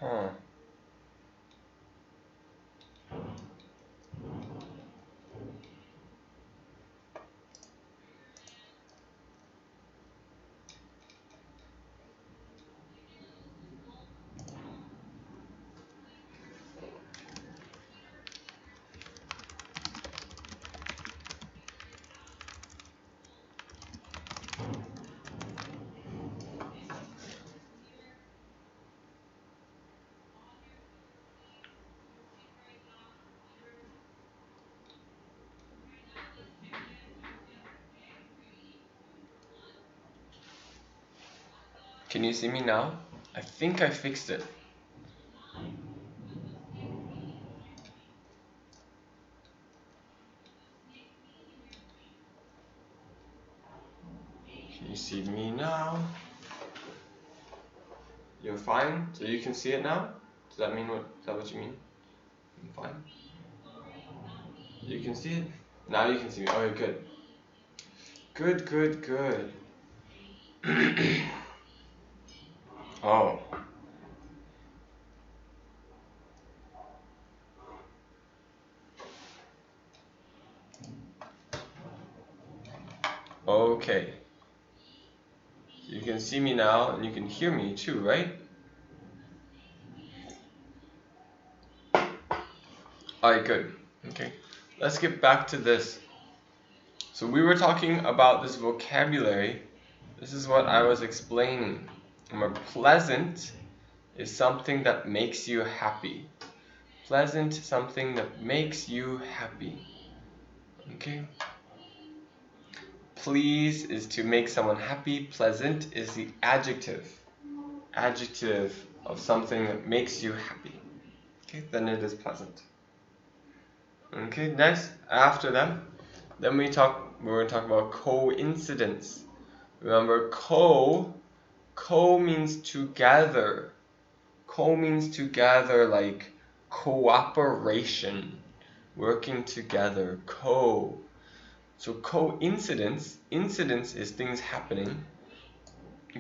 Huh. Can you see me now? I think I fixed it. Can you see me now? You're fine? So you can see it now? Does that mean is that what you mean? I'm fine. You can see it? Now you can see me. Oh, good. Good, good, good. Oh. Okay. You can see me now and you can hear me too, right? Alright, good. Okay. Let's get back to this. So we were talking about this vocabulary. This is what I was explaining. Pleasant is something that makes you happy. Pleasant, something that makes you happy. Okay? Please is to make someone happy. Pleasant is the adjective. Adjective of something that makes you happy. Okay, then it is pleasant. Okay, next, after that, then we're going to talk about coincidence. Remember, co means together. Co means together, like cooperation, working together. Co. So coincidence, incidence is things happening.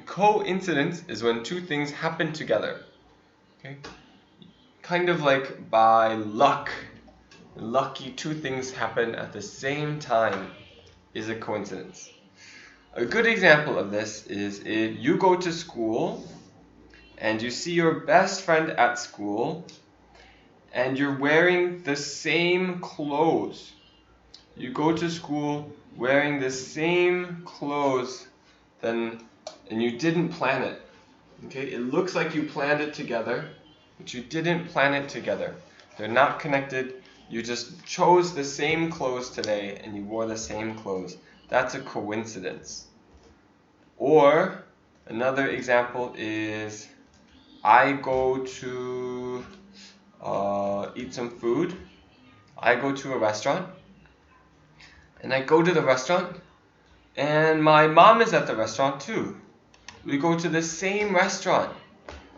Coincidence is when two things happen together. Okay? Kind of like by luck. Lucky two things happen at the same time is a coincidence. A good example of this is if you go to school and you see your best friend at school and you're wearing the same clothes. You go to school wearing the same clothes and you didn't plan it. Okay, it looks like you planned it together, but you didn't plan it together. They're not connected. You just chose the same clothes today and you wore the same clothes. That's a coincidence. Or another example is I go to eat some food. I go to a restaurant and I go to the restaurant and my mom is at the restaurant too. We go to the same restaurant.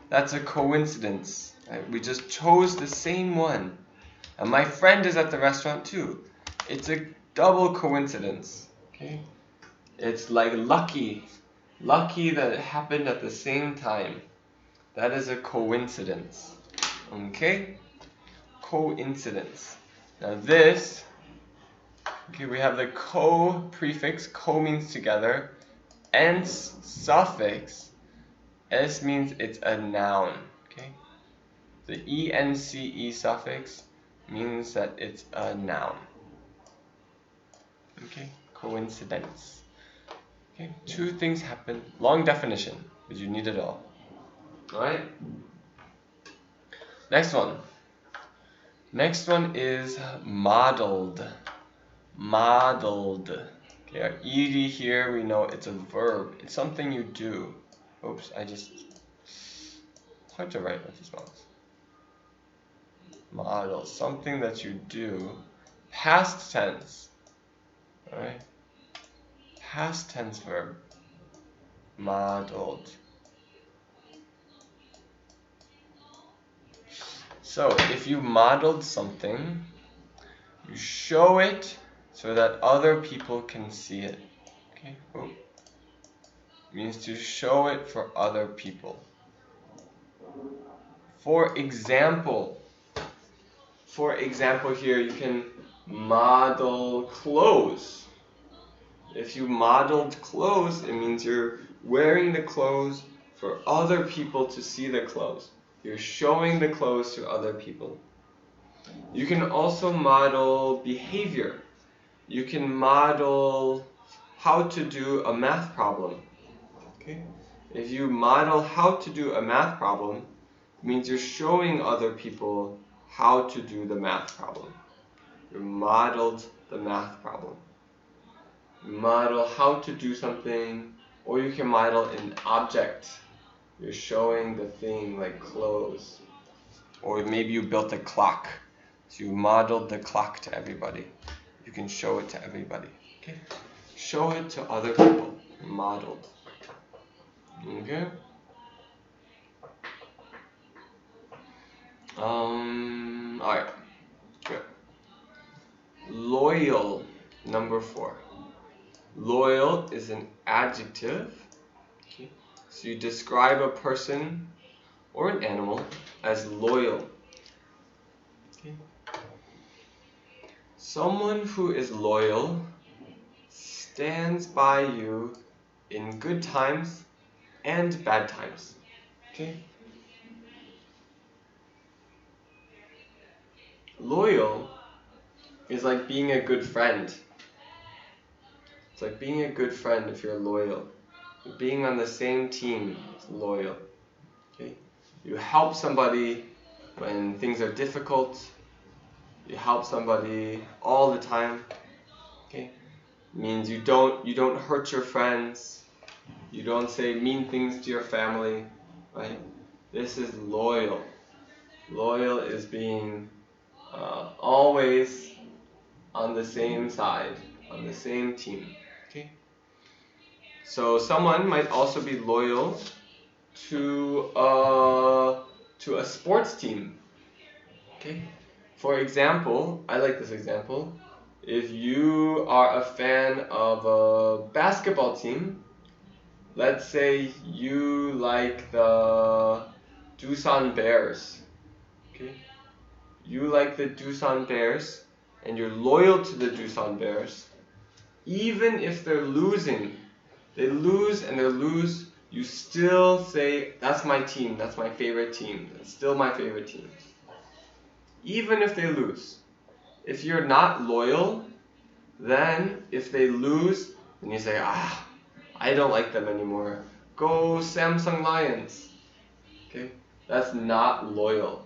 That's a coincidence. Right? We just chose the same one. And my friend is at the restaurant too. It's a double coincidence. Okay? It's like lucky that it happened at the same time. That is a coincidence. Okay? Coincidence. Now this, okay, we have the co prefix. Co means together. Ence suffix. S means it's a noun. Okay? The ence suffix means that it's a noun. Okay? Coincidence. Okay? Two things happen. Long definition, but you need it all. Alright? Next one. Next one is modeled. Modeled. Okay, our ed here, we know it's a verb. It's something you do. Oops, it's hard to write with these models. Model, something that you do. Past tense. Alright? Past tense verb. Modeled. So, if you modeled something, you show it so that other people can see it. Okay? Oh. Means to show it for other people. For example, here you can model clothes. If you modeled clothes, it means you're wearing the clothes for other people to see the clothes. You're showing the clothes to other people. You can also model behavior. You can model how to do a math problem. Okay? If you model how to do a math problem, it means you're showing other people how to do the math problem. You modeled the math problem. You model how to do something, or you can model an object. You're showing the thing like clothes. Or maybe you built a clock. So you modeled the clock to everybody. You can show it to everybody. Okay? Show it to other people. Modeled. Okay? Alright. Good. Loyal, number 4. Loyal is an adjective. Okay? So you describe a person or an animal as loyal. Okay? Someone who is loyal stands by you in good times and bad times. Okay? Loyal is like being a good friend. It's like being a good friend if you're loyal. Being on the same team is loyal. Okay? You help somebody when things are difficult. You help somebody all the time. Okay? It means you don't hurt your friends. You don't say mean things to your family, right? This is loyal. Loyal is being always on the same side, on the same team. Okay? So someone might also be loyal to a sports team. Okay? For example, I like this example. If you are a fan of a basketball team, let's say you like the Doosan Bears. Okay? You like the Doosan Bears, and you're loyal to the Doosan Bears. Even if they're losing, they lose, you still say, that's my team, that's my favorite team, that's still my favorite team. Even if they lose. If you're not loyal, then if they lose, then you say, I don't like them anymore. Go Samsung Lions. Okay? That's not loyal.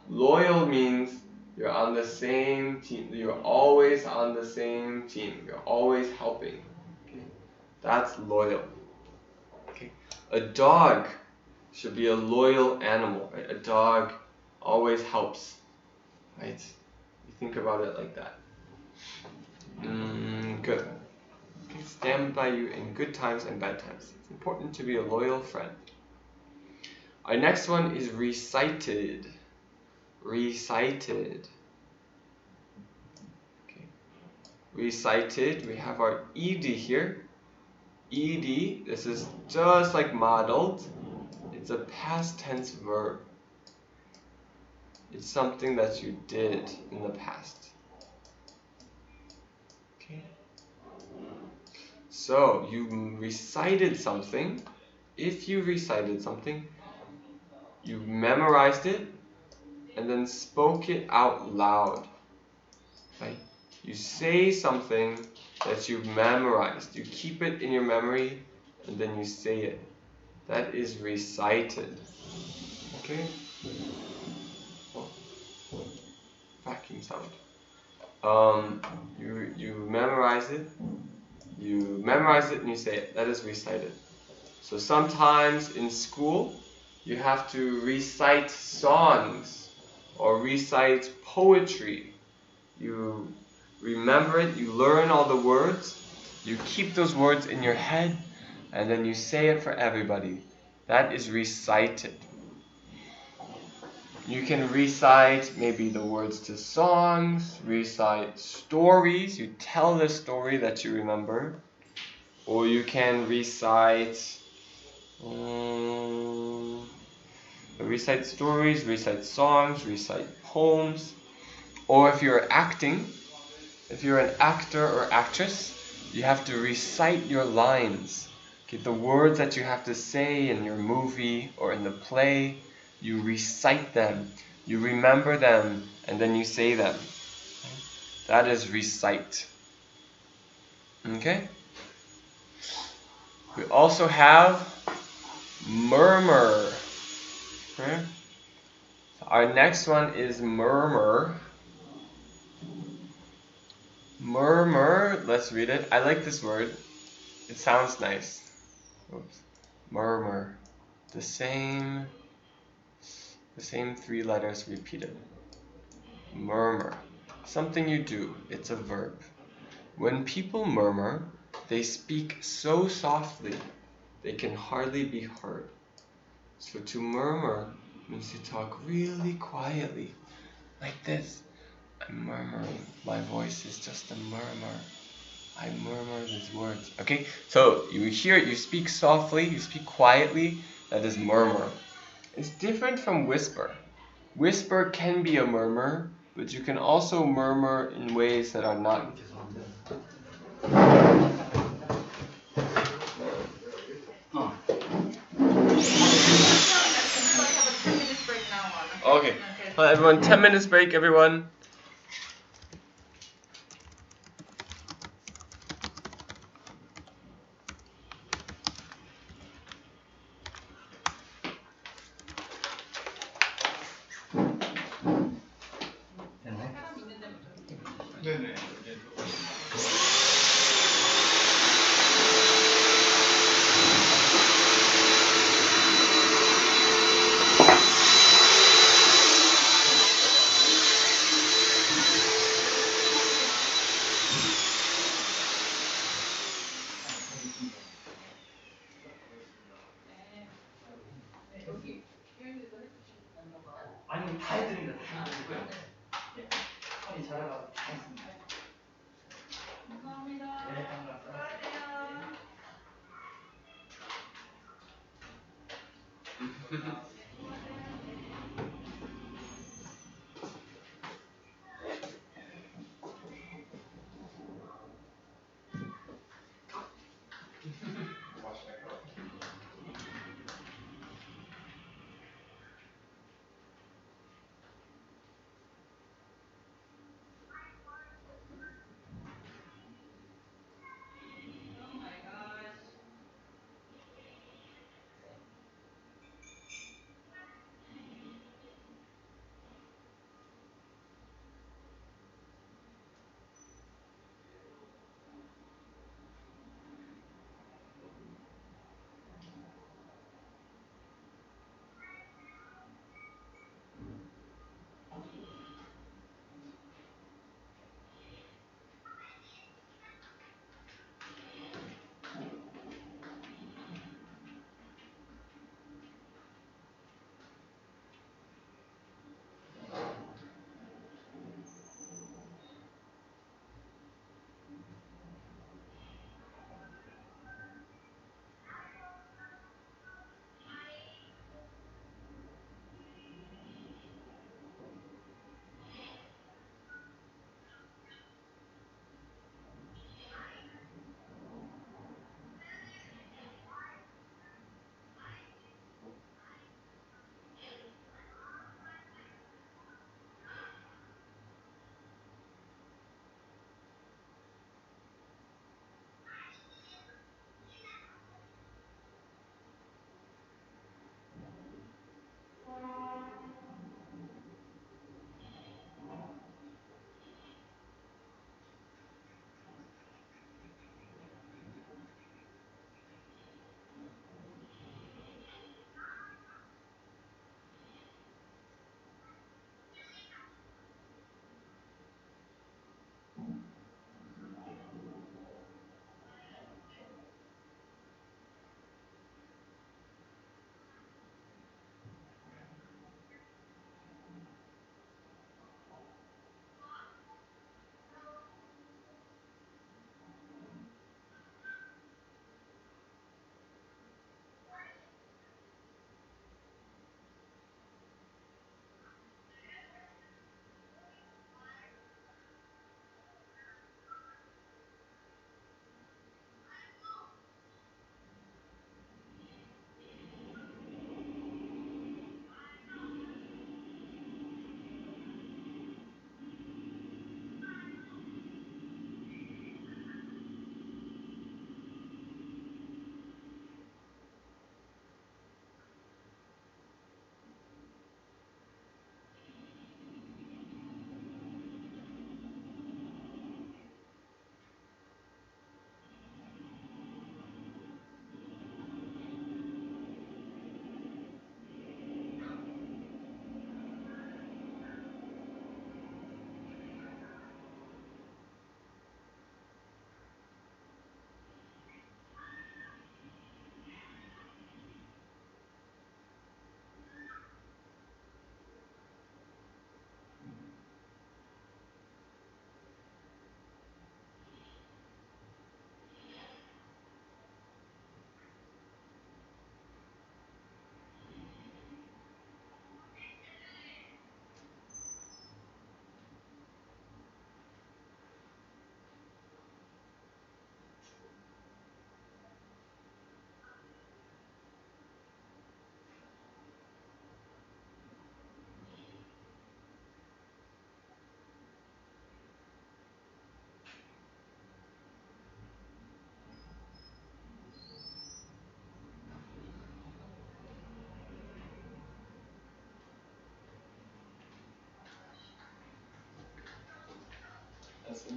Loyal means you're on the same team. You're always on the same team. You're always helping. Okay? That's loyal. Okay? A dog should be a loyal animal. Right? A dog always helps. Right? You think about it like that. Good. Okay, stand by you in good times and bad times. It's important to be a loyal friend. Our next one is recited. Recited. Okay. Recited, we have our ed here. Ed, this is just like modeled. It's a past tense verb. It's something that you did in the past. Okay. So, you recited something. If you recited something, you memorized it and then spoke it out loud. Right? You say something that you've memorized. You keep it in your memory and then you say it. That is recited. Okay? Vacuum sound. You memorize it. You memorize it and you say it. That is recited. So sometimes in school, you have to recite songs or recite poetry. You remember it, you learn all the words, you keep those words in your head, and then you say it for everybody. That is recited. You can recite maybe the words to songs, recite stories, you tell the story that you remember, or you can recite Recite stories, recite songs, recite poems. Or if you're acting, if you're an actor or actress, you have to recite your lines. Okay, the words that you have to say in your movie or in the play, you recite them. You remember them and then you say them. That is recite. Okay? We also have murmur. Okay? Our next one is murmur. Murmur, let's read it. I like this word. It sounds nice. Oops. Murmur. The same 3 letters repeated. Murmur. Something you do. It's a verb. When people murmur, they speak so softly they can hardly be heard. So to murmur means to talk really quietly, like this. I'm murmuring. My voice is just a murmur. I murmur these words. Okay, so you hear it, you speak softly, you speak quietly. That is murmur. It's different from whisper. Whisper can be a murmur, but you can also murmur in ways that are not. Okay, everyone, 10 minutes break, everyone. 아니 다 해드립니다. 다 해드리고요. 예. 손이 자라가지고 다 있습니다. 감사합니다. 네, 감사합니다.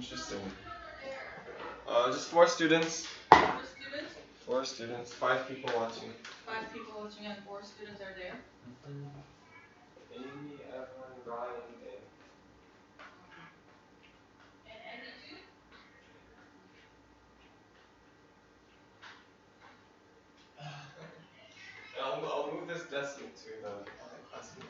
Interesting. Just 4 students. 4 students? 4 students. 5 people watching. 5 people watching and 4 students are there. Amy, Evelyn, Brian, Dave. And Andy too? I'll move this desk into the classroom.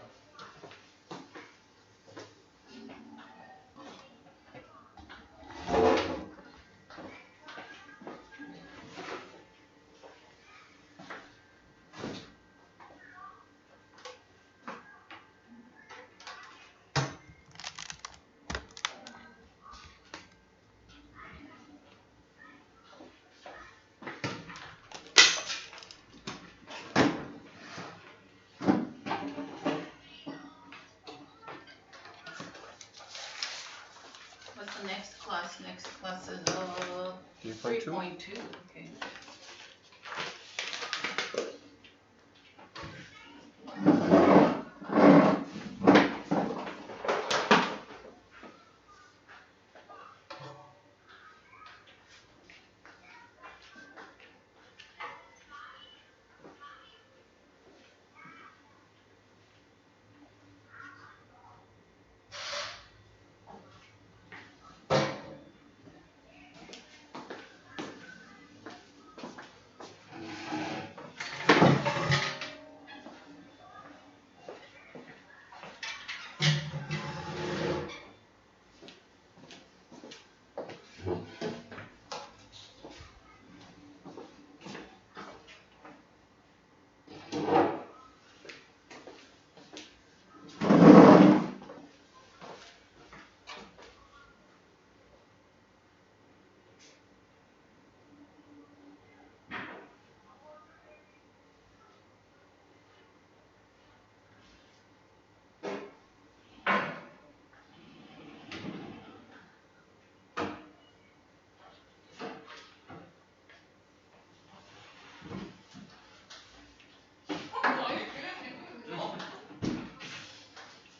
What's the next class? Next class is 3.2. 3.2. Okay.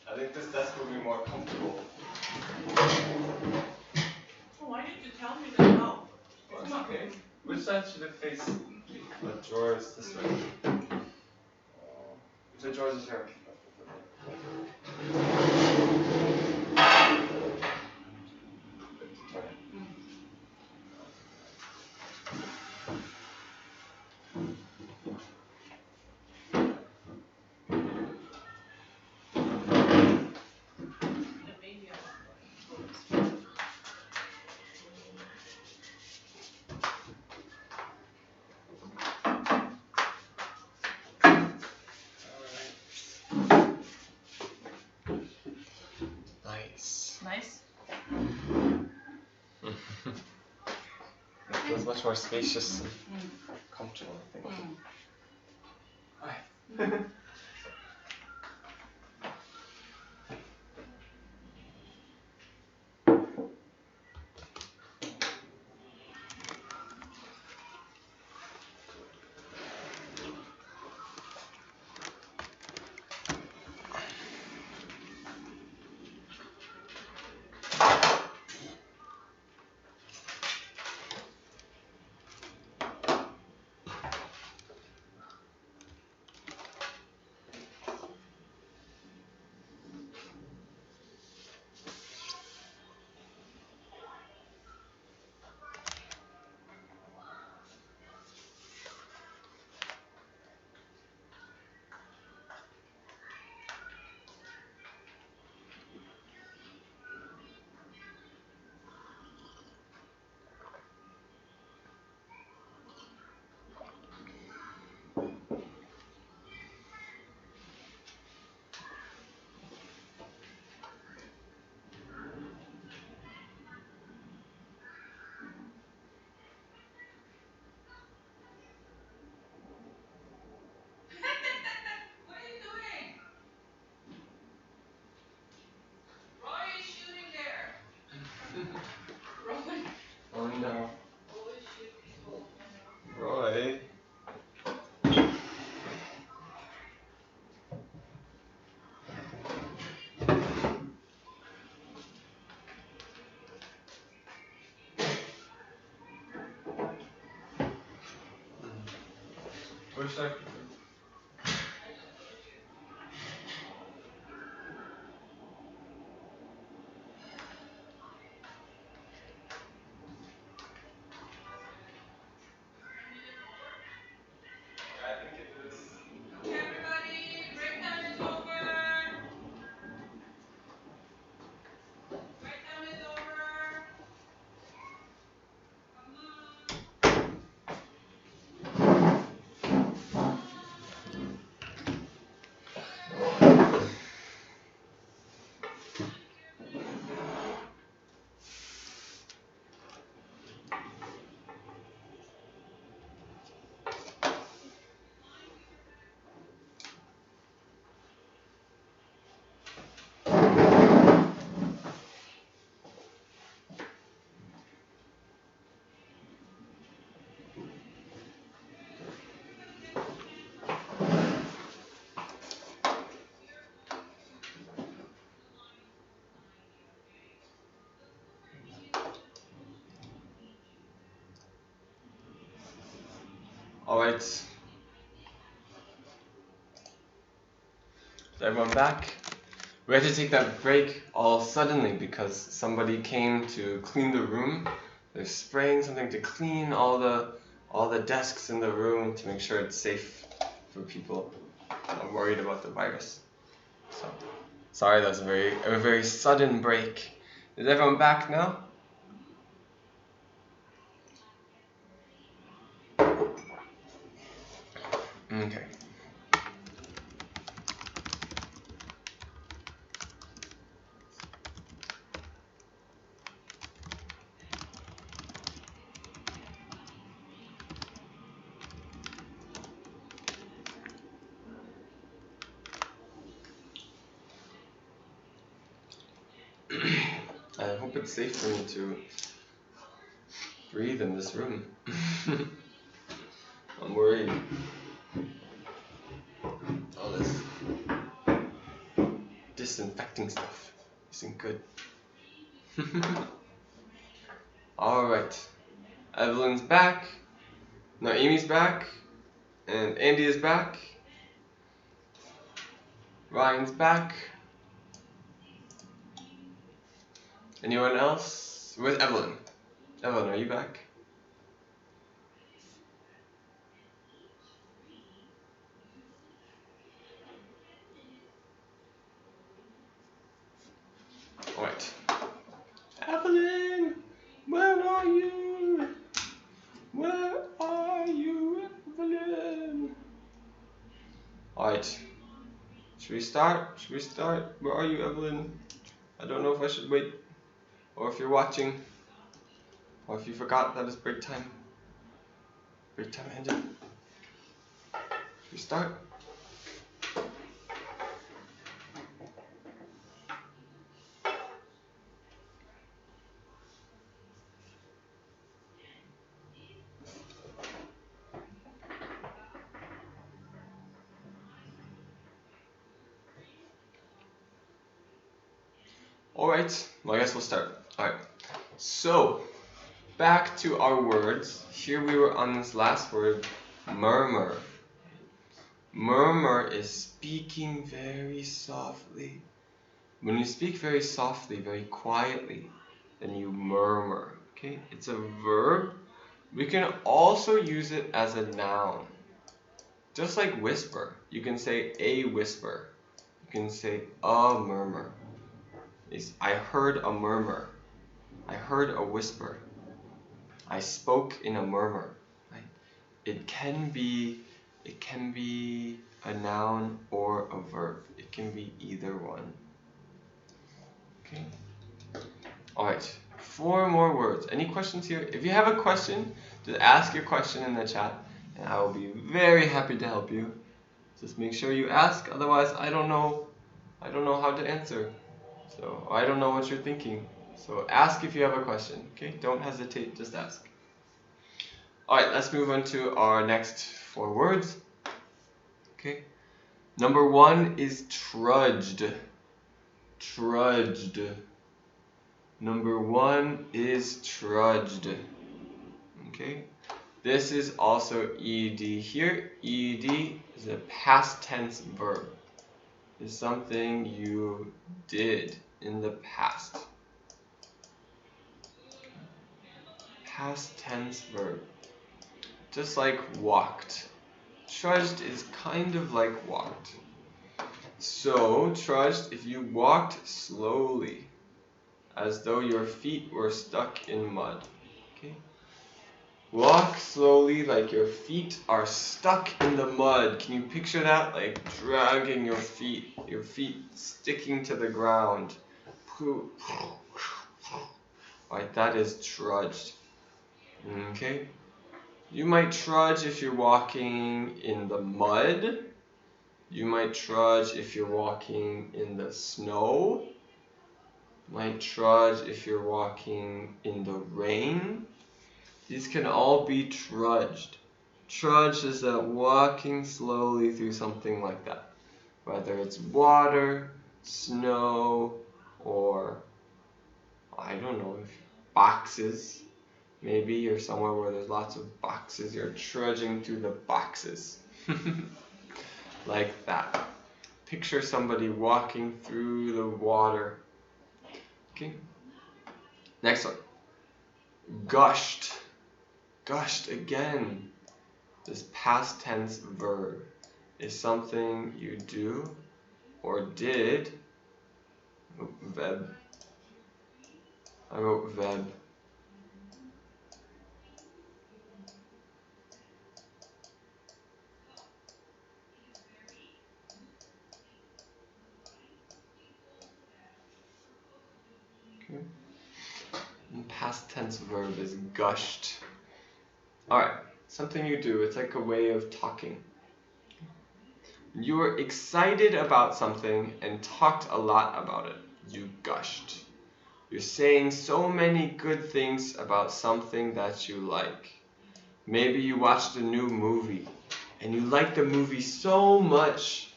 I think this desk will be more comfortable. Why didn't you tell me that now? Well, it's okay. Which side should it face? The drawers this way. Which drawers is here? Nice. It feels much more spacious and comfortable, I think. Alright. Push that. Okay, everybody, break time is over. Break time is over. Come on. Alright. Is everyone back? We had to take that break all suddenly because somebody came to clean the room. They're spraying something to clean all the desks in the room to make sure it's safe for people. I'm worried about the virus. So sorry, that was a very sudden break. Is everyone back now? Okay. I hope it's safe for me to breathe in this room. I'm worried. All this disinfecting stuff isn't good. Alright. Evelyn's back. No, Amy's back. And Andy is back. Ryan's back. Anyone else? Where's Evelyn? Evelyn, are you back? Alright. Evelyn! Where are you? Where are you, Evelyn? Alright. Should we start? Should we start? Where are you, Evelyn? I don't know if I should wait. Or if you're watching. Or if you forgot that it's break time. Break time ended. Should we start? Alright, well I guess we'll start. Alright, so back to our words. Here we were on this last word, murmur. Murmur is speaking very softly. When you speak very softly, very quietly, then you murmur. Okay, it's a verb. We can also use it as a noun. Just like whisper, you can say a whisper. You can say a murmur. I heard a murmur. I heard a whisper. I spoke in a murmur. Right? It can be a noun or a verb. It can be either one. Okay. All right. 4 more words. Any questions here? If you have a question, just ask your question in the chat, and I will be very happy to help you. Just make sure you ask. Otherwise, I don't know how to answer. So I don't know what you're thinking. So ask if you have a question, okay? Don't hesitate, just ask. Alright, let's move on to our next 4 words. Okay. Number 1 is trudged. Trudged. Number 1 is trudged. Okay. This is also ed here. Ed is a past tense verb. It's something you did in the past. Past tense verb. Just like walked. Trudged is kind of like walked. So, trudged, if you walked slowly, as though your feet were stuck in mud. Okay? Walk slowly like your feet are stuck in the mud. Can you picture that? Like dragging your feet sticking to the ground. Right, that is trudged. Okay? You might trudge if you're walking in the mud. You might trudge if you're walking in the snow. You might trudge if you're walking in the rain. These can all be trudged. Trudge is that walking slowly through something like that. Whether it's water, snow, or I don't know, boxes. Maybe you're somewhere where there's lots of boxes. You're trudging through the boxes. Like that. Picture somebody walking through the water. Okay. Next one. Gushed. Gushed again. This past tense verb is something you do or did. Verb. I wrote verb. Okay. And past tense verb is gushed. Alright, something you do. It's like a way of talking. You were excited about something and talked a lot about it. You gushed. You're saying so many good things about something that you like. Maybe you watched a new movie and you liked the movie so much.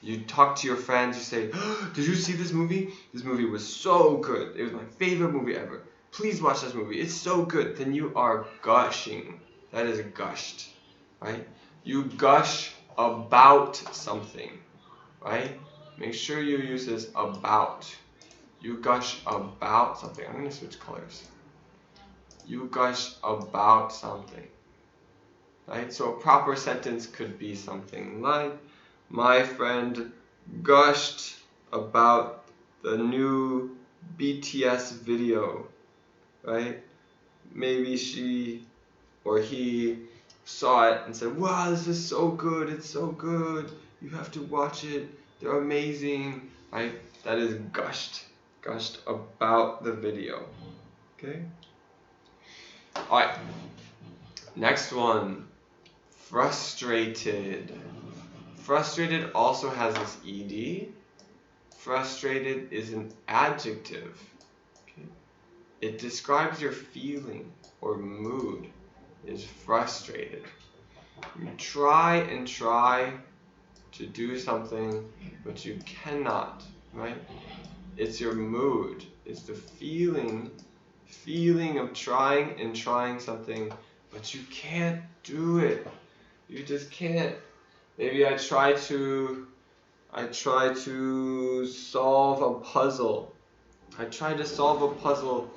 You talk to your friends, you say, oh, did you see this movie? This movie was so good. It was my favorite movie ever. Please watch this movie. It's so good. Then you are gushing. That is gushed, right? You gush about something, right? Make sure you use this about. You gush about something. I'm going to switch colors. You gush about something, right? So a proper sentence could be something like, my friend gushed about the new BTS video, right? Maybe she or he saw it and said, wow, this is so good, it's so good, you have to watch it, they're amazing, right? That is gushed. Gushed about the video. Okay? Alright. Next one. Frustrated. Frustrated also has this ed. Frustrated is an adjective. Okay? It describes your feeling or mood. Is frustrated. You try and try to do something, but you cannot, right? It's your mood. It's the feeling of trying and trying something, but you can't do it. You just can't. Maybe I try to solve a puzzle. I try to solve a puzzle,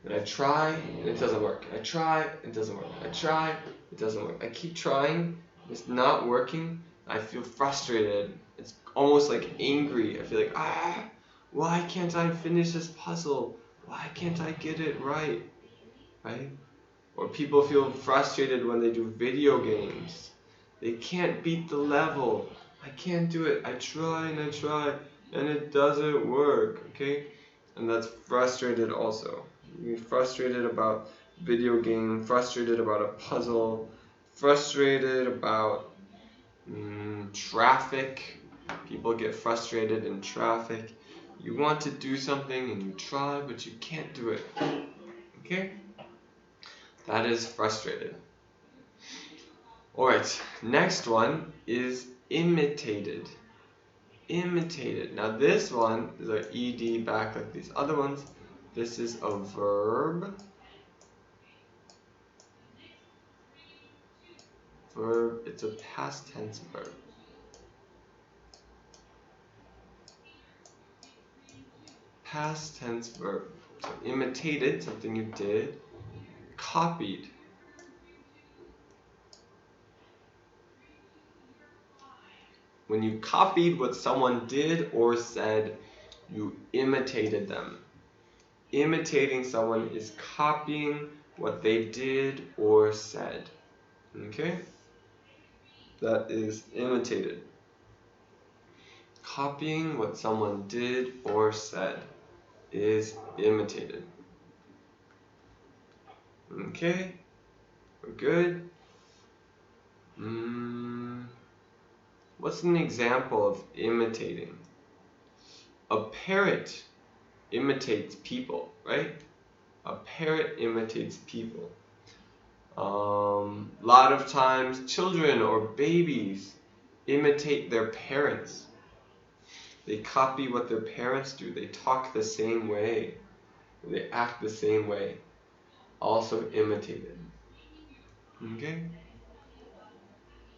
and I try and it doesn't work. I try, it doesn't work. I try, it doesn't work. I keep trying, it's not working. I feel frustrated. It's almost like angry. I feel like, why can't I finish this puzzle? Why can't I get it right? Right? Or people feel frustrated when they do video games. They can't beat the level. I can't do it. I try and I try and it doesn't work. Okay? And that's frustrated also. You're frustrated about video game, frustrated about a puzzle, frustrated about traffic. People get frustrated in traffic. You want to do something and you try, but you can't do it. Okay? That is frustrated. Alright, next one is imitated. Imitated. Now this one is an ed back like these other ones. This is a verb. verb. It's a past tense verb. Past tense verb. So imitated, something you did. Copied. When you copied what someone did or said, you imitated them. Imitating someone is copying what they did or said. Okay? That is imitated. Copying what someone did or said is imitated. Okay? We're good? What's an example of imitating? A parrot imitates people, right? A parrot imitates people. Lot of times children or babies imitate their parents. They copy what their parents do. They talk the same way. They act the same way. Also imitated. Okay?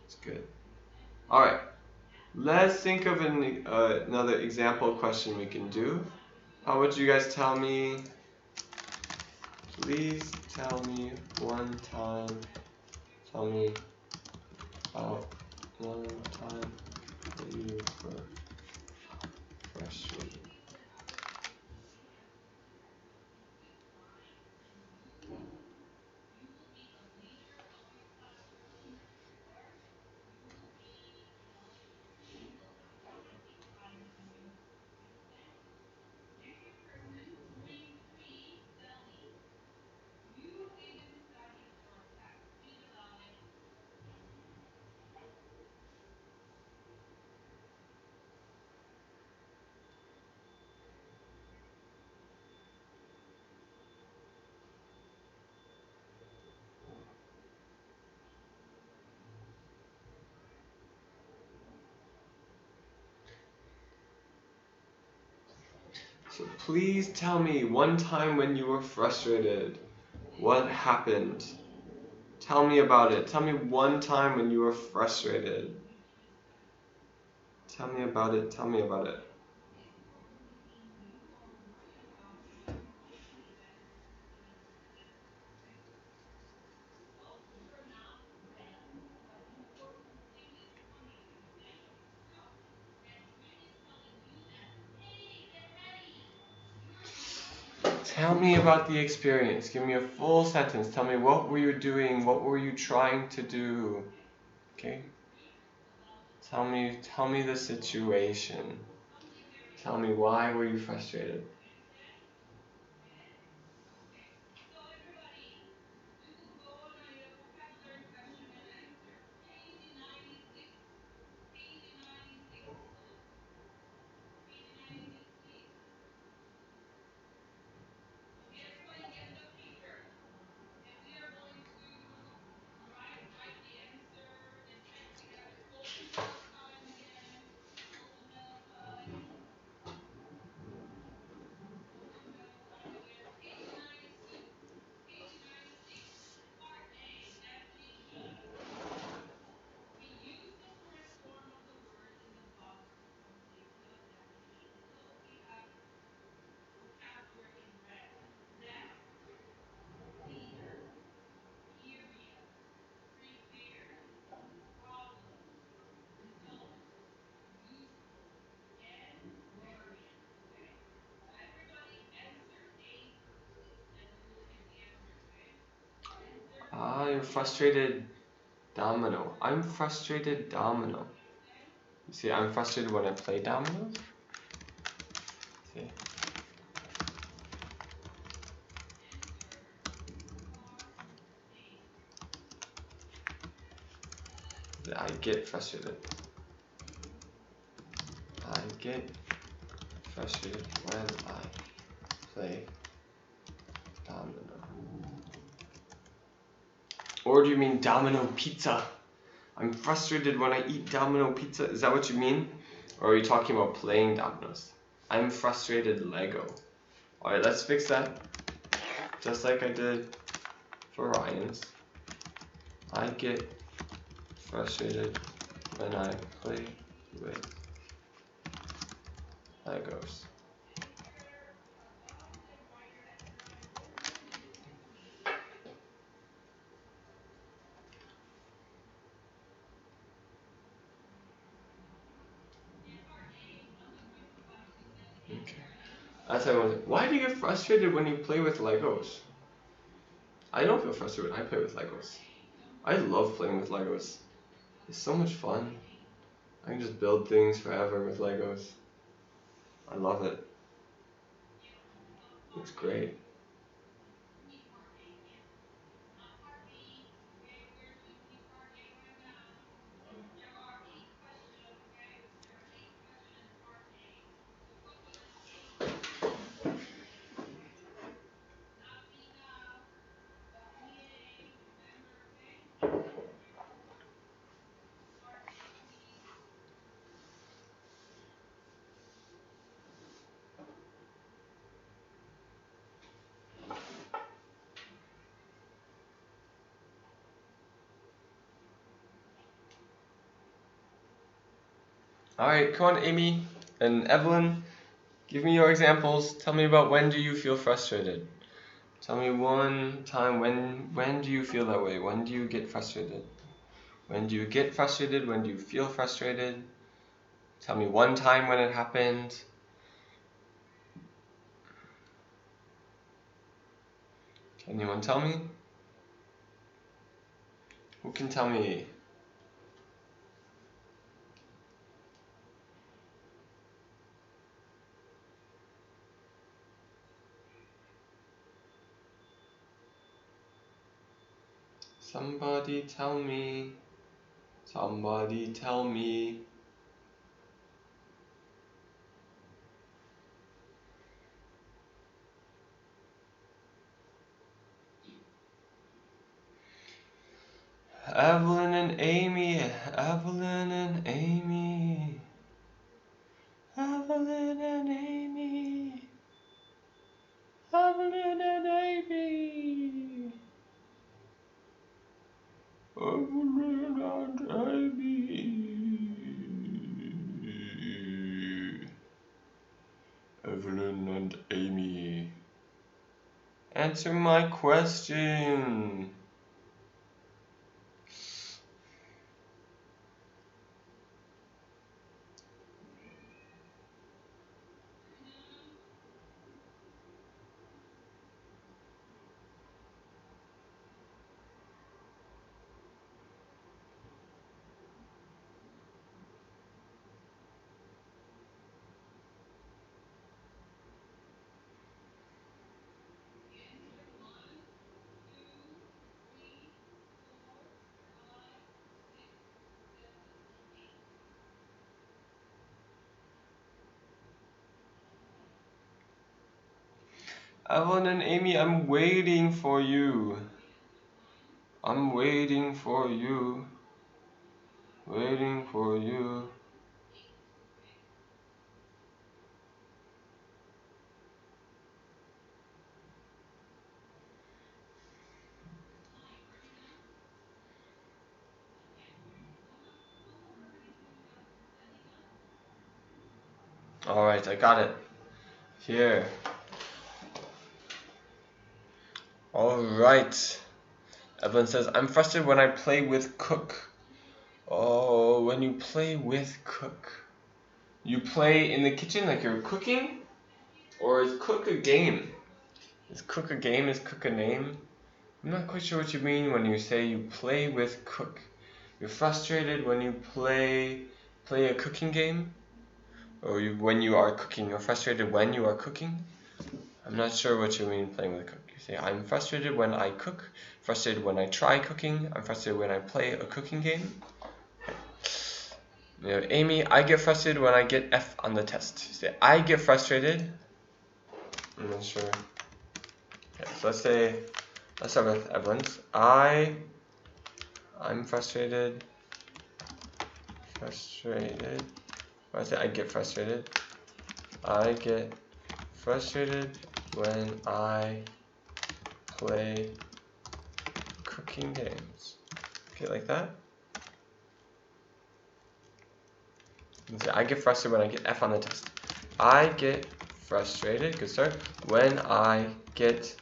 It's good. Alright. Let's think of another example question we can do. How would you guys tell me? Please tell me one time. Tell me about one time that you were frustrated. So please tell me one time when you were frustrated. What happened? Tell me about it. Tell me one time when you were frustrated. Tell me about it. Tell me about it. Tell me about the experience. Give me a full sentence. Tell me what were you doing? What were you trying to do? Okay? Tell me the situation. Tell me why were you frustrated? You're frustrated, domino. I'm frustrated, domino. You see, I'm frustrated when I play dominoes. See? I get frustrated. I get frustrated when I play domino. Or do you mean domino pizza? I'm frustrated when I eat domino pizza. Is that what you mean? Or are you talking about playing dominoes? I'm frustrated, Lego. Alright, let's fix that. Just like I did for Ryan's. I get frustrated when I play with Legos. Okay. As I was, why do you get frustrated when you play with Legos? I don't feel frustrated when I play with Legos. I love playing with Legos. It's so much fun. I can just build things forever with Legos. I love it. It's great. Alright, come on, Amy and Evelyn. Give me your examples. Tell me about when do you feel frustrated. Tell me one time when do you feel that way? When do you get frustrated? When do you get frustrated? When do you feel frustrated? Tell me one time when it happened. Can anyone tell me? Who can tell me? Somebody tell me. Somebody tell me. Evelyn and Amy. Evelyn and Amy. Evelyn and Amy. Evelyn and Amy. Evelyn and Amy. Evelyn and Amy. Answer my question. Evelyn and Amy, I'm waiting for you. I'm waiting for you. Waiting for you. Alright, I got it. Here. Alright. Evelyn says, I'm frustrated when I play with Cook. Oh, when you play with Cook. You play in the kitchen like you're cooking? Or is Cook a game? Is Cook a game? Is Cook a name? I'm not quite sure what you mean when you say you play with Cook. You're frustrated when you play a cooking game? Or when you are cooking. You're frustrated when you are cooking? I'm not sure what you mean playing with Cook. You say, I'm frustrated when I cook, frustrated when I try cooking, I'm frustrated when I play a cooking game. You know, Amy, I get frustrated when I get F on the test. You say, I get frustrated. I'm not sure. Okay, so let's start with Evelyn's. I'm frustrated. Frustrated. I say I get frustrated. I get frustrated when I play cooking games. Okay, like that. I get frustrated when I get F on the test. I get frustrated, good start, when I get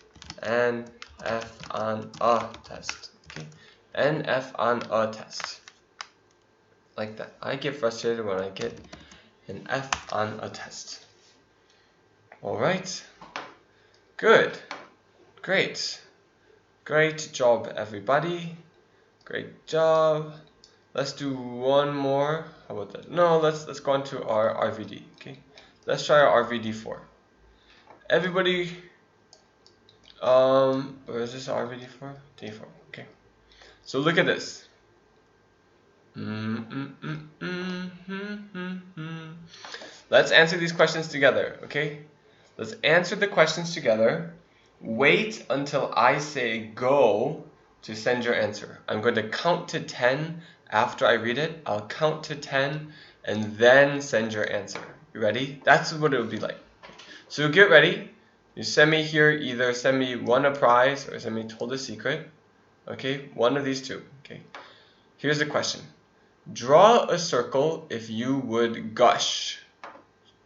an F on a test. Okay, an F on a test. Like that. I get frustrated when I get an F on a test. Alright. Good. Great. Great job, everybody. Great job. Let's do one more. How about that? No, let's go on to our RVD. Okay. Let's try our RVD4. Everybody, where is this RVD4? D4. Okay. So look at this. Let's answer these questions together, okay? Let's answer the questions together. Wait until I say go to send your answer. I'm going to count to 10 after I read it. I'll count to 10 and then send your answer. You ready? That's what it will be like. So get ready. You send me here, either send me one a prize or send me told a secret. Okay, one of these two. Okay. Here's the question. Draw a circle if you would gush.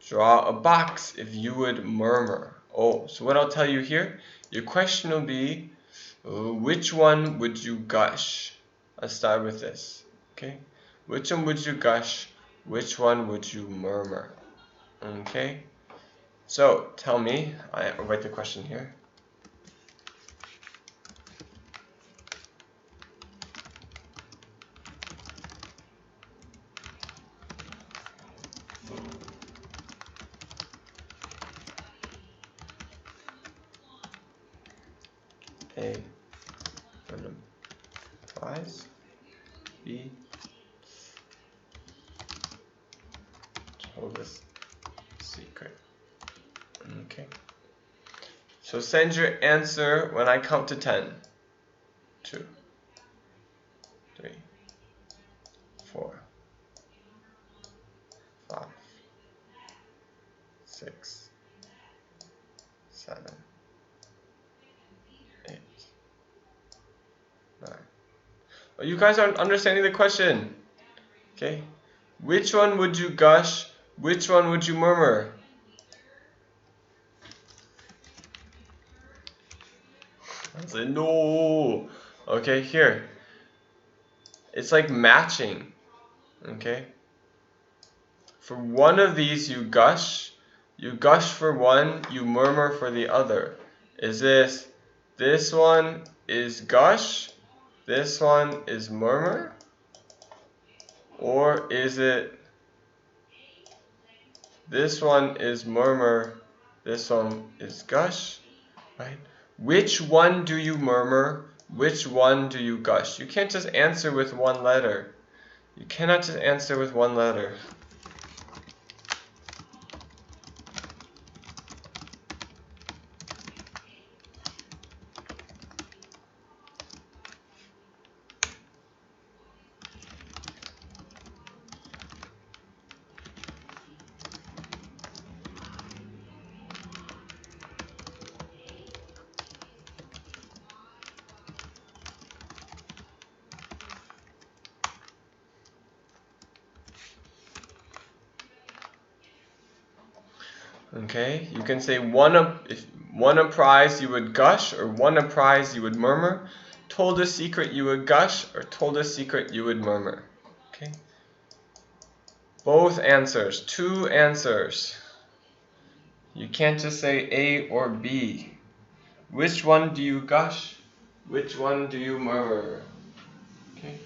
Draw a box if you would murmur. Oh, so what I'll tell you here, your question will be, which one would you gush? Let's start with this, okay? Which one would you gush? Which one would you murmur? Okay? So, tell me, I'll write the question here. A, random prize. B, told us secret. Okay. So send your answer when I count to 10. 2, 3, 4, 5, 6, 7, 8, 9. Oh, you guys aren't understanding the question. Okay. Which one would you gush? Which one would you murmur? I say no. Okay, here. It's like matching. Okay. For one of these you gush. You gush for one, you murmur for the other. Is this one is gush, this one is murmur? Or is it this one is murmur, this one is gush? Right? Which one do you murmur? Which one do you gush? You can't just answer with one letter. You cannot just answer with one letter. Okay, you can say if won a prize you would gush, or won a prize you would murmur. Told a secret you would gush, or told a secret you would murmur. Okay. Both answers, 2 answers. You can't just say A or B. Which one do you gush? Which one do you murmur? Okay.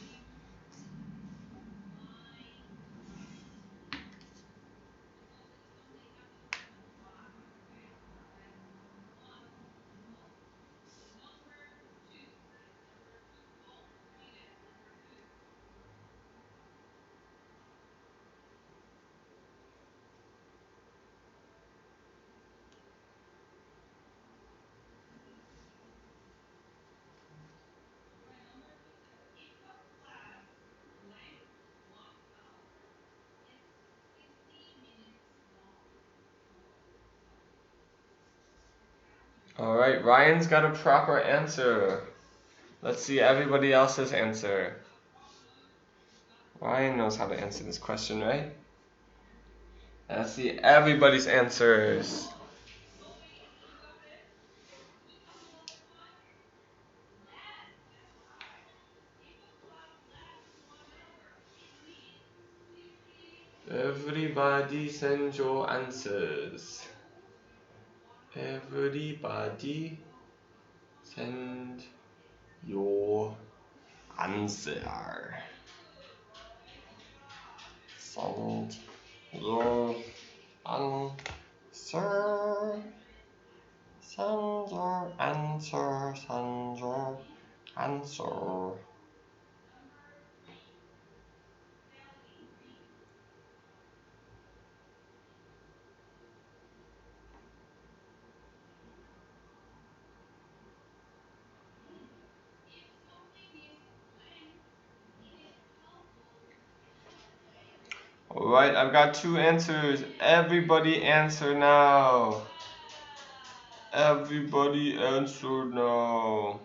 Alright, Ryan's got a proper answer. Let's see everybody else's answer. Ryan knows how to answer this question, right? Let's see everybody's answers. Everybody send your answers. Everybody send your answer. Send your answer. Send your answer. Send your answer. Alright, I've got 2 answers. Everybody answer now. Everybody answer now.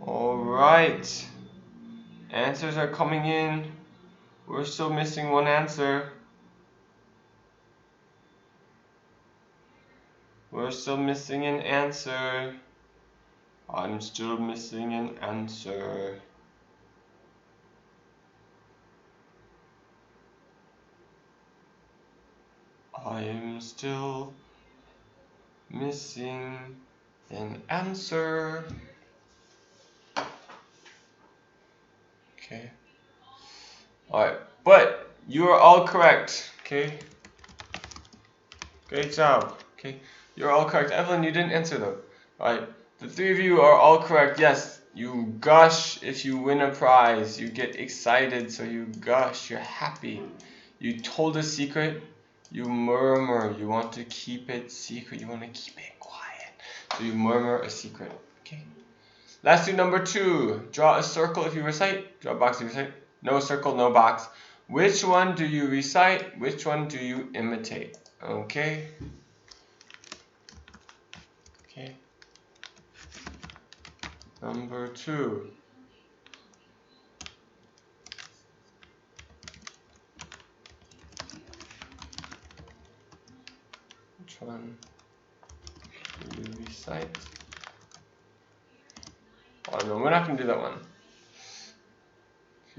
Alright. Answers are coming in. We're still missing 1 answer. We're still missing an answer. I'm still missing an answer. I am still missing an answer. Okay. Alright, but you are all correct. Okay. Great job. Okay. You're all correct. Evelyn, you didn't answer though. Alright. The 3 of you are all correct. Yes, you gush if you win a prize. You get excited, so you gush. You're happy. You told a secret. You murmur. You want to keep it secret. You want to keep it quiet. So you murmur a secret. Okay. Let's do number 2. Draw a circle if you recite. Draw a box if you recite. No circle, no box. Which one do you recite? Which one do you imitate? Okay. Okay. Number 2. Which one do you recite? Oh no, we're not gonna do that one.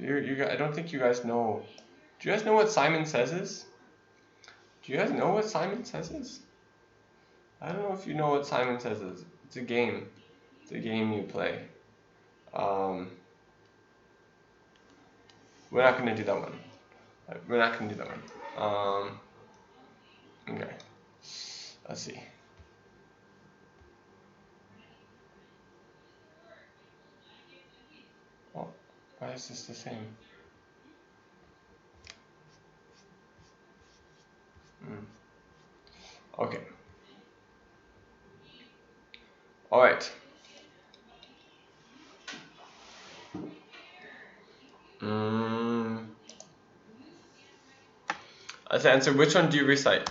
I don't think you guys know. Do you guys know what Simon Says is? Do you guys know what Simon Says is? I don't know if you know what Simon Says is. It's a game. It's a game you play. We're not gonna do that one. We're not gonna do that one. Okay. Let's see. Oh, why is this the same? Okay. All right. Let's answer. Which one do you recite?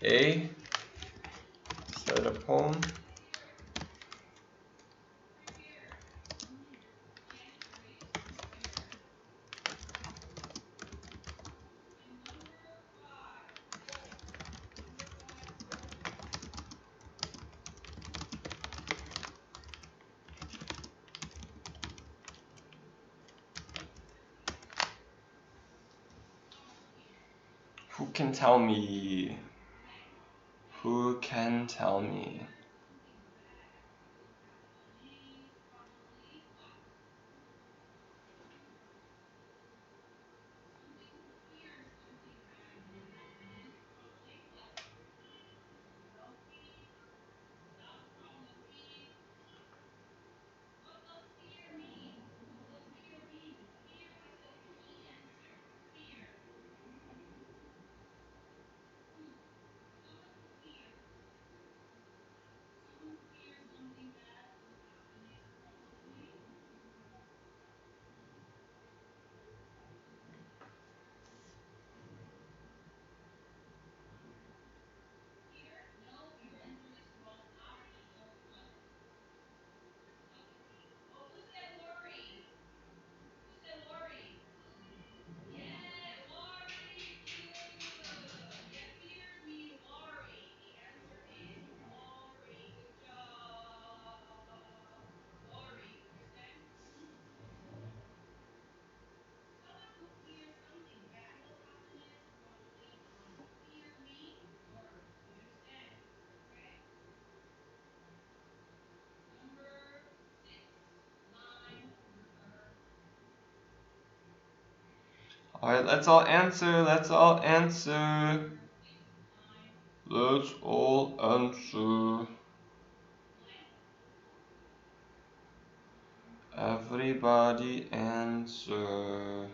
A. Recite a poem. Who can tell me? Who can tell me? Alright, let's all answer. Let's all answer. Let's all answer. Everybody answer.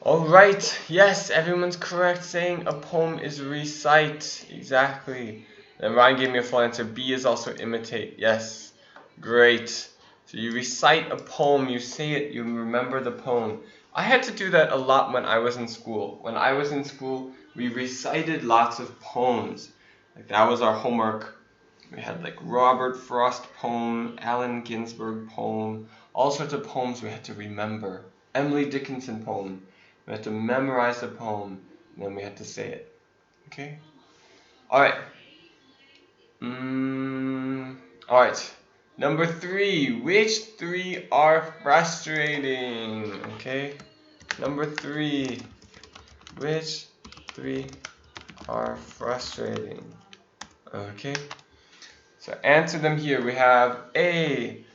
Alright, yes, everyone's correct saying a poem is recite. Exactly. Then Ryan gave me a full answer. B is also imitate. Yes. Great. So you recite a poem, you say it, you remember the poem. I had to do that a lot when I was in school. When I was in school, we recited lots of poems. Like that was our homework. We had like Robert Frost poem, Allen Ginsberg poem, all sorts of poems we had to remember. Emily Dickinson poem. We had to memorize the poem, and then we had to say it. Okay? Alright. Alright. Number 3. Which 3 are frustrating? Okay? Number 3. Which 3 are frustrating? Okay? So answer them here. We have A.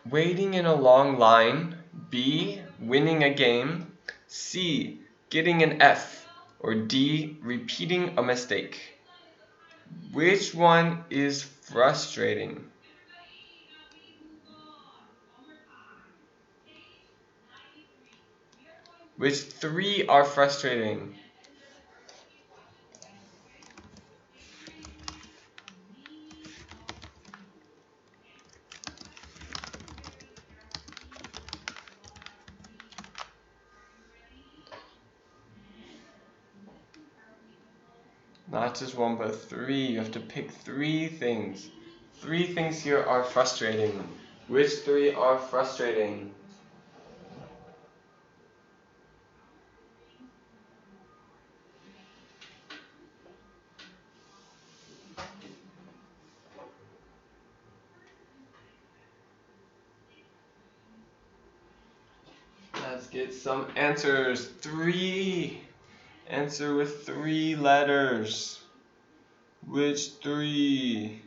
Waiting in a long line. B. Winning a game. C. Getting an F. Or D. Repeating a mistake. Which one is frustrating? Which 3 are frustrating? Not just 1, but 3. You have to pick 3 things. 3 things here are frustrating. Which 3 are frustrating? Let's get some answers. 3. Answer with 3 letters. Which 3?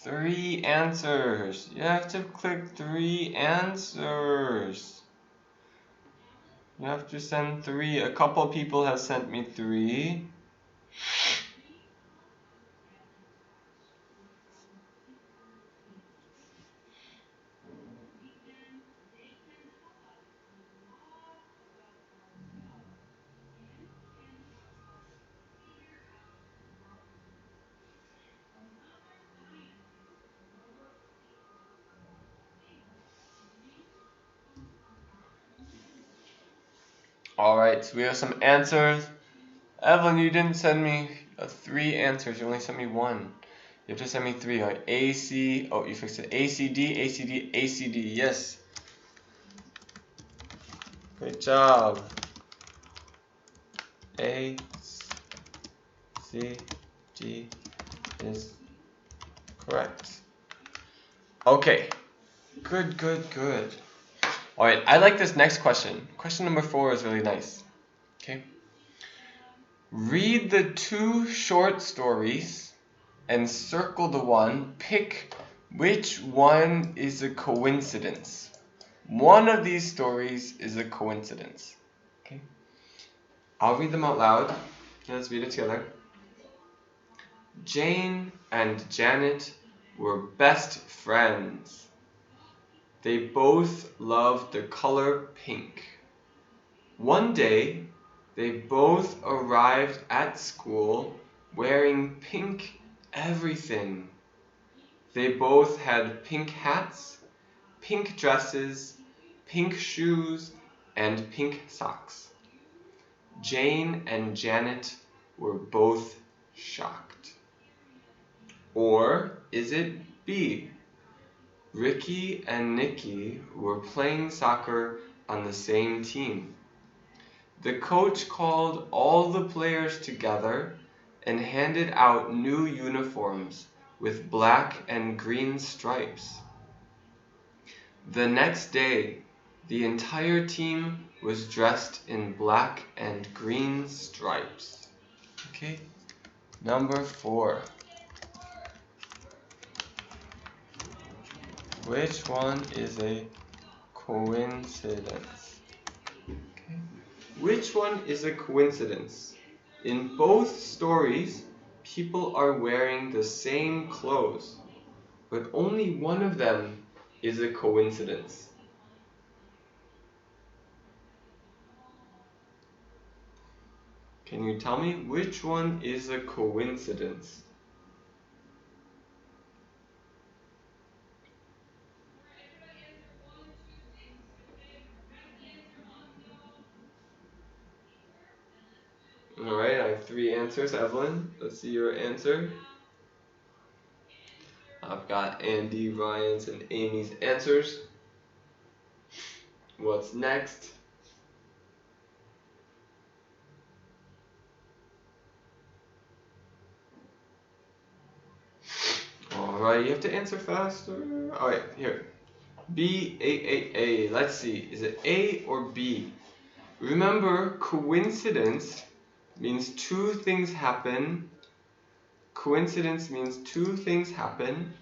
Three answers. You have to click 3 answers. You have to send 3. A couple people have sent me 3. Alright, so we have some answers. Evelyn, you didn't send me 3 answers. You only sent me 1. You have to send me 3. Alright, AC. Oh, you fixed it. ACD, ACD, ACD. Yes. Great job. A, C, D is correct. Okay. Good, good, good. Alright, I like this next question. Question number 4 is really nice. Okay. Read the 2 short stories and circle the one. Pick which one is a coincidence. One of these stories is a coincidence. Okay. I'll read them out loud. Let's read it together. Jane and Janet were best friends. They both loved the color pink. One day, they both arrived at school wearing pink everything. They both had pink hats, pink dresses, pink shoes, and pink socks. Jane and Janet were both shocked. Or is it B? Ricky and Nikki were playing soccer on the same team. The coach called all the players together and handed out new uniforms with black and green stripes. The next day, the entire team was dressed in black and green stripes. Okay, number 4. Which one is a coincidence? Okay. Which one is a coincidence? In both stories, people are wearing the same clothes, but only one of them is a coincidence. Can you tell me which one is a coincidence? Alright, I have 3 answers. Evelyn, let's see your answer. I've got Andy, Ryan's, and Amy's answers. What's next? Alright, you have to answer faster. Alright, here. B, A. Let's see. Is it A or B? Remember, coincidence means 2 things happen. Coincidence means 2 things happen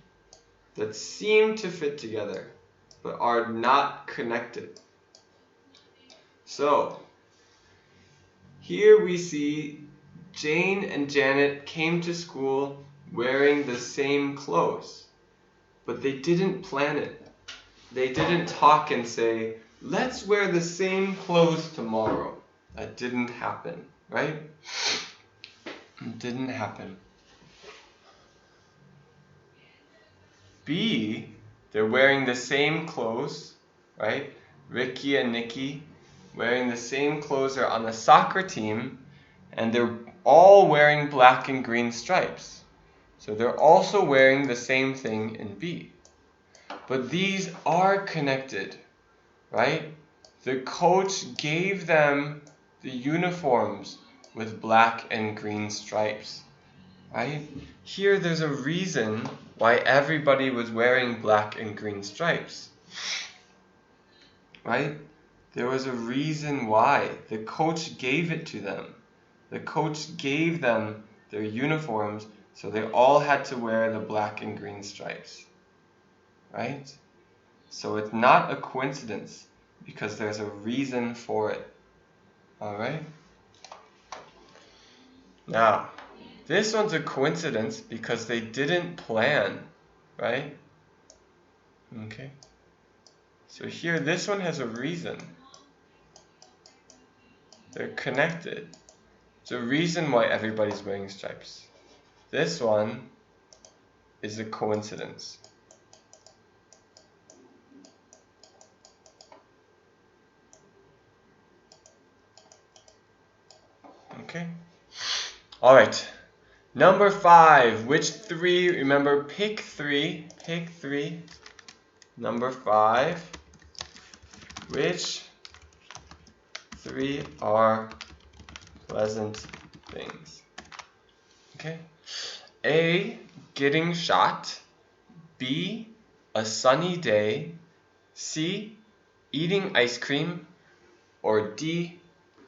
that seem to fit together, but are not connected. So, here we see Jane and Janet came to school wearing the same clothes, but they didn't plan it. They didn't talk and say, let's wear the same clothes tomorrow. That didn't happen, right? It didn't happen. B, they're wearing the same clothes, right? Ricky and Nikki wearing the same clothes. They're on the soccer team, and they're all wearing black and green stripes. So they're also wearing the same thing in B. But these are connected, right? The coach gave them the uniforms with black and green stripes, right? Here there's a reason why everybody was wearing black and green stripes, right? There was a reason why. The coach gave it to them. The coach gave them their uniforms, so they all had to wear the black and green stripes, right? So it's not a coincidence because there's a reason for it. Alright? Now, this one's a coincidence because they didn't plan, right? Okay. So here, this one has a reason. They're connected. There's a reason why everybody's wearing stripes. This one is a coincidence. Okay. Alright. Number 5. Which 3? Remember, pick 3. Pick 3. Number 5. Which 3 are pleasant things? Okay. A, getting shot. B, a sunny day. C, eating ice cream, or D,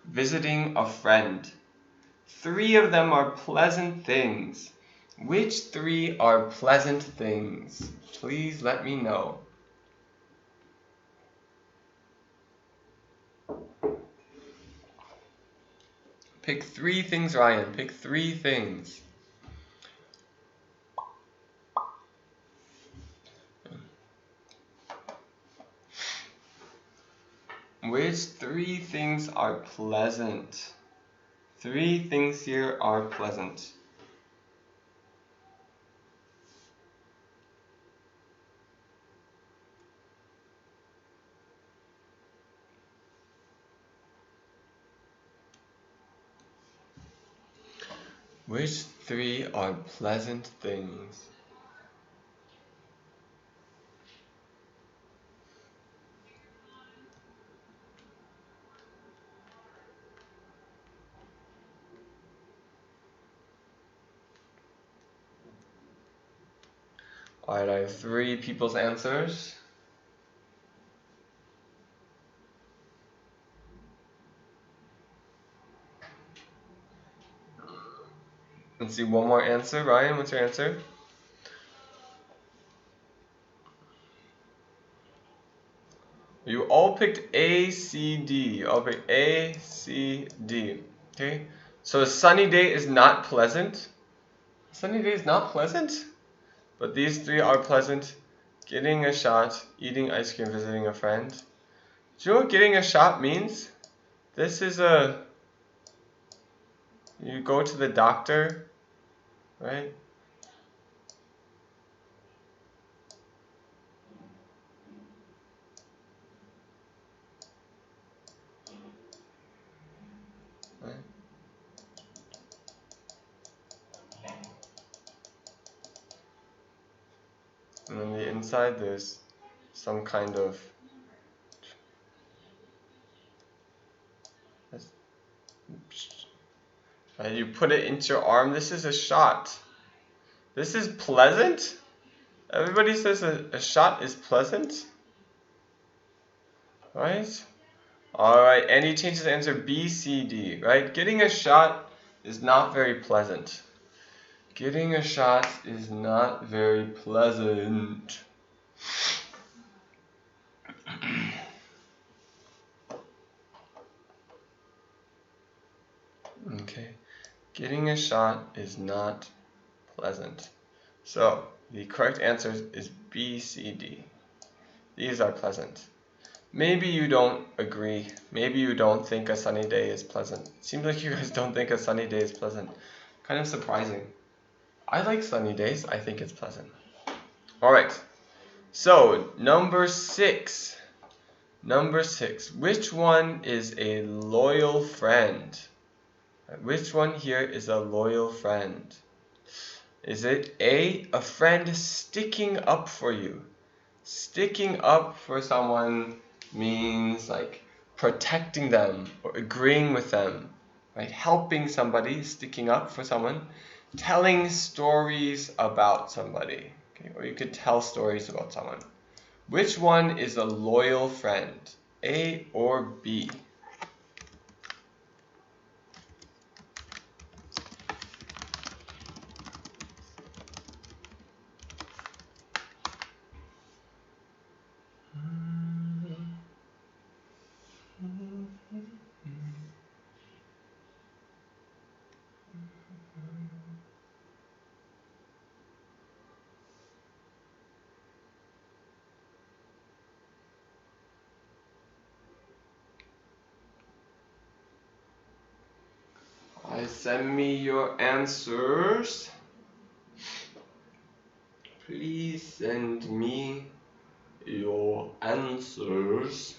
visiting a friend? 3 of them are pleasant things. Which 3 are pleasant things? Please let me know. Pick 3 things, Ryan. Pick 3 things. Which 3 things are pleasant? 3 things here are pleasant. Which 3 are pleasant things? Alright, I have 3 people's answers. Let's see, one more answer. Ryan, what's your answer? You all picked A, C, D. All picked A, C, D. Okay? So a sunny day is not pleasant. A sunny day is not pleasant? But these 3 are pleasant. Getting a shot, eating ice cream, visiting a friend. Do you know what getting a shot means? This is you go to the doctor, right? Right? And on the inside there's some kind of you put it into your arm. This is a shot. This is pleasant? Everybody says a shot is pleasant? Right? Alright, and he changes the answer B, C, D, right? Getting a shot is not very pleasant. Getting a shot is not very pleasant. Okay, getting a shot is not pleasant. So, the correct answer is B, C, D. These are pleasant. Maybe you don't agree. Maybe you don't think a sunny day is pleasant. Seems like you guys don't think a sunny day is pleasant. Kind of surprising. I like sunny days. I think it's pleasant. Alright. So, number 6. Number 6. Which one is a loyal friend? Which one here is a loyal friend? Is it A, a friend sticking up for you? Sticking up for someone means like protecting them or agreeing with them, right? Helping somebody, sticking up for someone, telling stories about somebody, okay? Or you could tell stories about someone. Which one is a loyal friend, A or B? Send me your answers. Please send me your answers.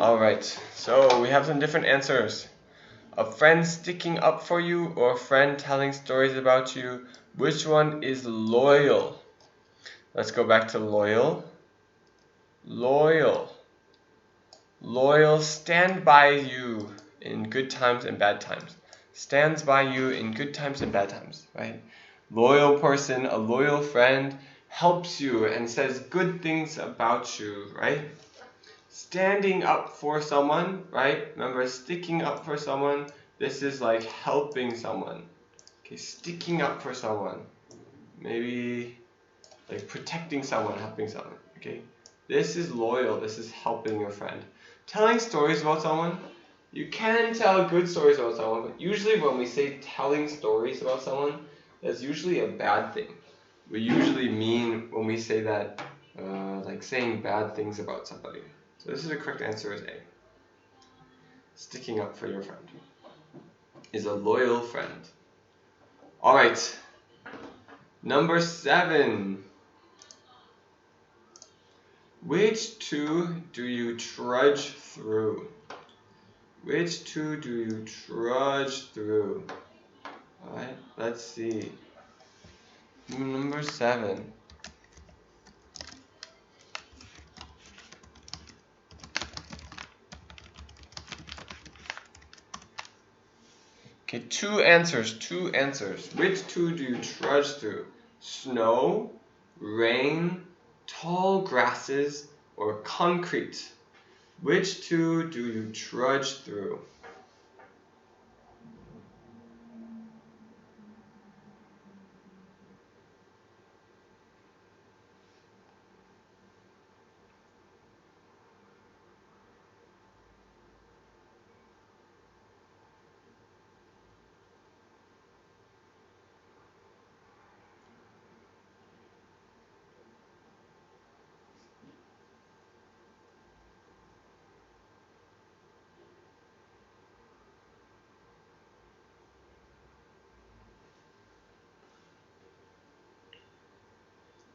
Alright, so we have some different answers. A friend sticking up for you or a friend telling stories about you. Which one is loyal? Let's go back to loyal. Loyal. Loyal, stand by you in good times and bad times. Stands by you in good times and bad times, right? Loyal person, a loyal friend, helps you and says good things about you, right? Standing up for someone, right? Remember, sticking up for someone, this is like helping someone. Okay, sticking up for someone. Maybe like protecting someone, helping someone, okay? This is loyal, this is helping your friend. Telling stories about someone, you can tell good stories about someone, but usually when we say telling stories about someone, that's usually a bad thing. We usually mean when we say that, like saying bad things about somebody. So this is the correct answer is A. Sticking up for your friend is a loyal friend. Alright, number 7. Which two do you trudge through? Which two do you trudge through? Alright, let's see. Number 7. Okay, two answers. Which two do you trudge through? Snow, rain, tall grasses, or concrete? Which two do you trudge through?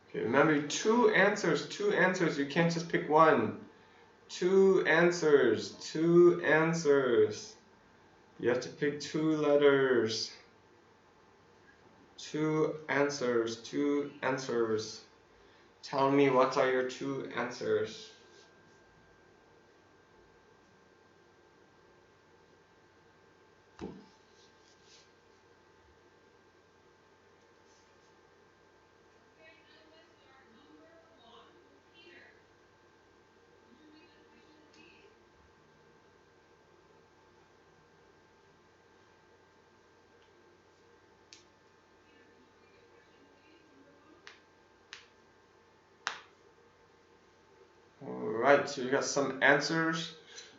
Okay, remember, two answers. You can't just pick one. Two answers. You have to pick two letters. Two answers. Tell me, what are your two answers? Okay, now let's start number 1 with Peter. Would you read the question, please? Peter, would you read the question, please? Number 1. Alright, so you got some answers.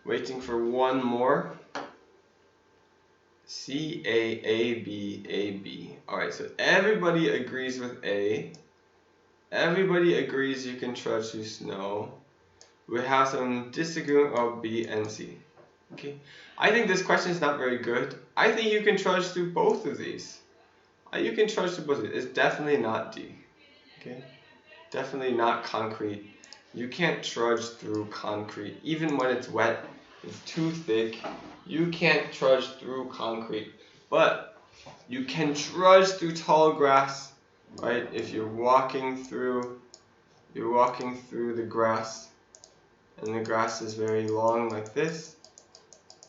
Waiting for one more. C, A, B. Alright, so everybody agrees with A. Everybody agrees you can trudge through snow. We have some disagreement about B and C. Okay, I think this question is not very good. I think you can trudge through both of these. You can trudge through both of these. It's definitely not D. Okay, definitely not concrete. You can't trudge through concrete. Even when it's wet, it's too thick. You can't trudge through concrete. But you can trudge through tall grass, right? If you're walking through the grass, and the grass is very long like this.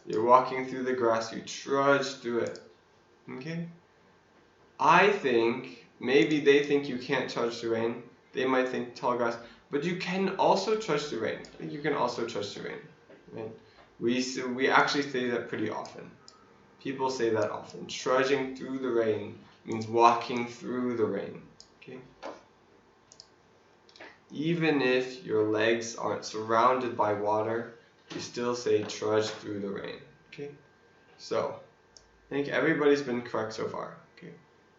You're walking through the grass, you trudge through it. Okay? I think maybe they think you can't trudge through rain. They might think tall grass, but you can also trudge through rain. I think you can also trudge through rain. Right? We actually say that pretty often. People say that often. Trudging through the rain means walking through the rain. Okay? Even if your legs aren't surrounded by water, you still say trudge through the rain. Okay? So, I think everybody's been correct so far. Okay?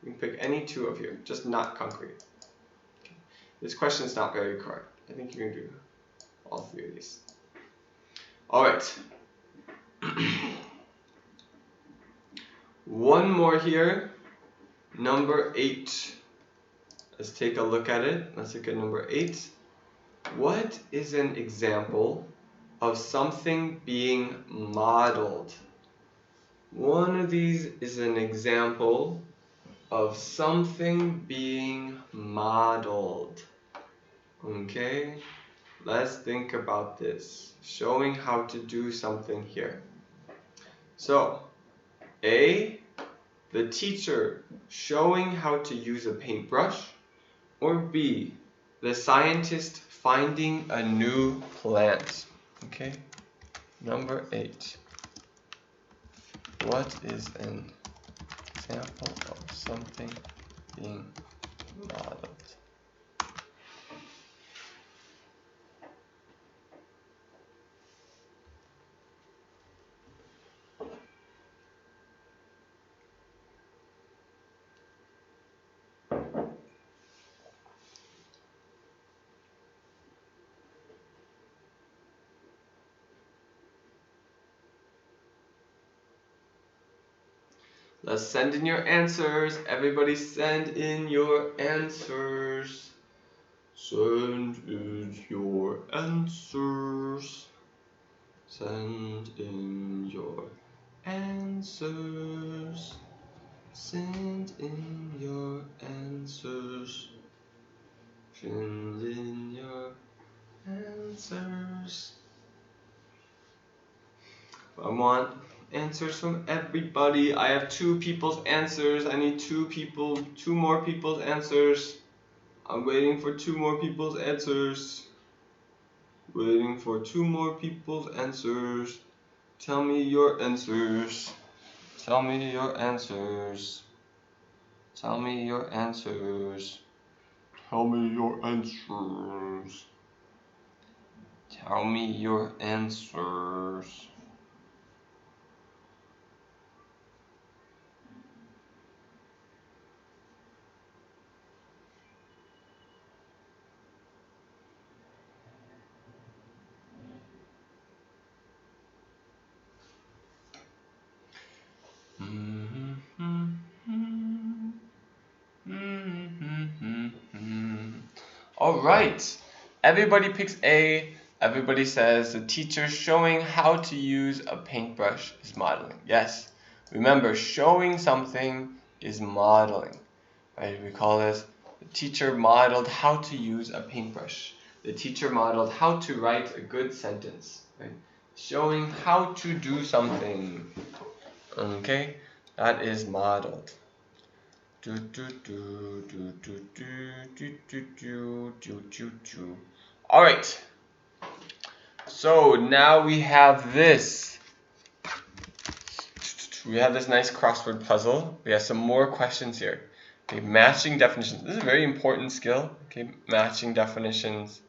You can pick any two of here, just not concrete. Okay? This question is not very correct. I think you can do all three of these. Alright. One more here. Number 8. Let's take a look at it. Let's look at number 8. What is an example of something being modeled. One of these is an example of something being modeled. Okay, let's think about this. Showing how to do something here. So, A, the teacher showing how to use a paintbrush, or B, the scientist finding a new plant. Okay, number 8. What is an example of something being modeled? Let's send in your answers. Everybody send in your answers. Send in your answers. Send in your answers. Send in your answers. Send in your answers. I want answers from everybody. I have 2 people's answers. I need 2 more people's answers. I'm waiting for 2 more people's answers. Waiting for 2 more people's answers. Tell me your answers. Tell me your answers. Tell me your answers. Tell me your answers. Tell me your answers. All right. Everybody picks A. Everybody says the teacher showing how to use a paintbrush is modeling. Yes. Remember, showing something is modeling. Right? We call this the teacher modeled how to use a paintbrush. The teacher modeled how to write a good sentence. Right? Showing how to do something. Okay? That is modeled. All right. So now we have this. We have this nice crossword puzzle. We have some more questions here. Okay, matching definitions. This is a very important skill. Okay, matching definitions.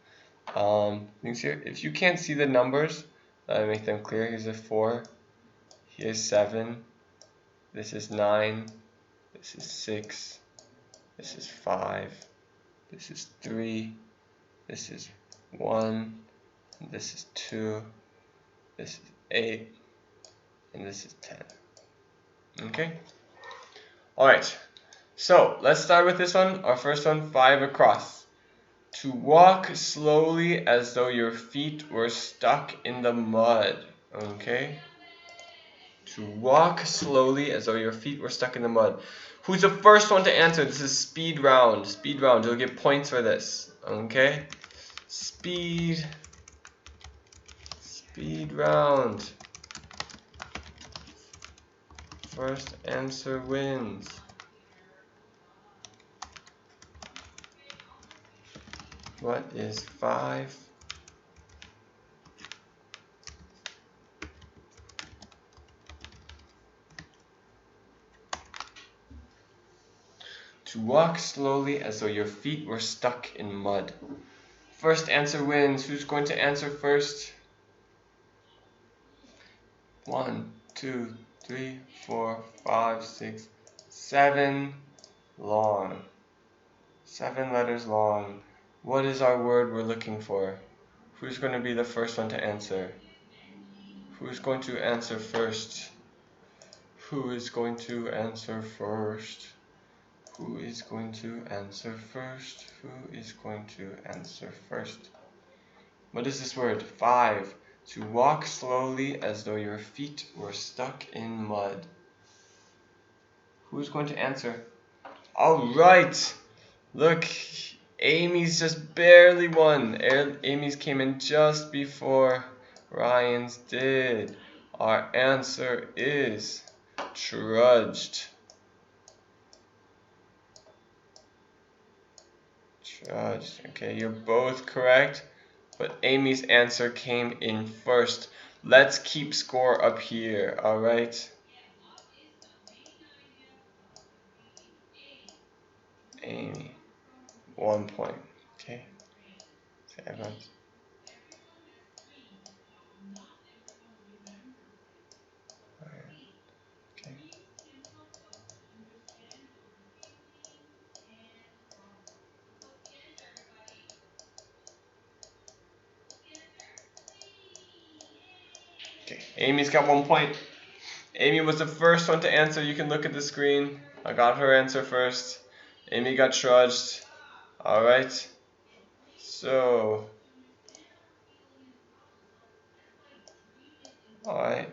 Things here. If you can't see the numbers, make them clear. Here's a 4. Here's 7. This is 9. This is 6. This is 5. This is 3. This is 1. This is 2. This is 8. And this is 10. Okay? Alright. So, let's start with this one. Our first one, 5 across. To walk slowly as though your feet were stuck in the mud. Okay? To walk slowly as though your feet were stuck in the mud. Who's the first one to answer? This is speed round. Speed round. You'll get points for this. Okay? Speed round. First answer wins. What is 5? To walk slowly as though your feet were stuck in mud. First answer wins. Who's going to answer first? 1, 2, 3, 4, 5, 6, 7 long. 7 letters long. What is our word we're looking for? Who's going to be the first one to answer? Who's going to answer first? Who is going to answer first? Who is going to answer first? Who is going to answer first? What is this word? 5. To walk slowly as though your feet were stuck in mud. Who's going to answer? All right. Look, Amy's just barely won. Amy's came in just before Ryan's did. Our answer is trudged. Trudged. Okay, you're both correct, but Amy's answer came in first. Let's keep score up here, alright? Amy, 1 point. Okay. So everyone's. Okay. Okay. Amy's got 1 point. Amy was the first one to answer. You can look at the screen. I got her answer first. Amy got trudged. Alright. So. Alright.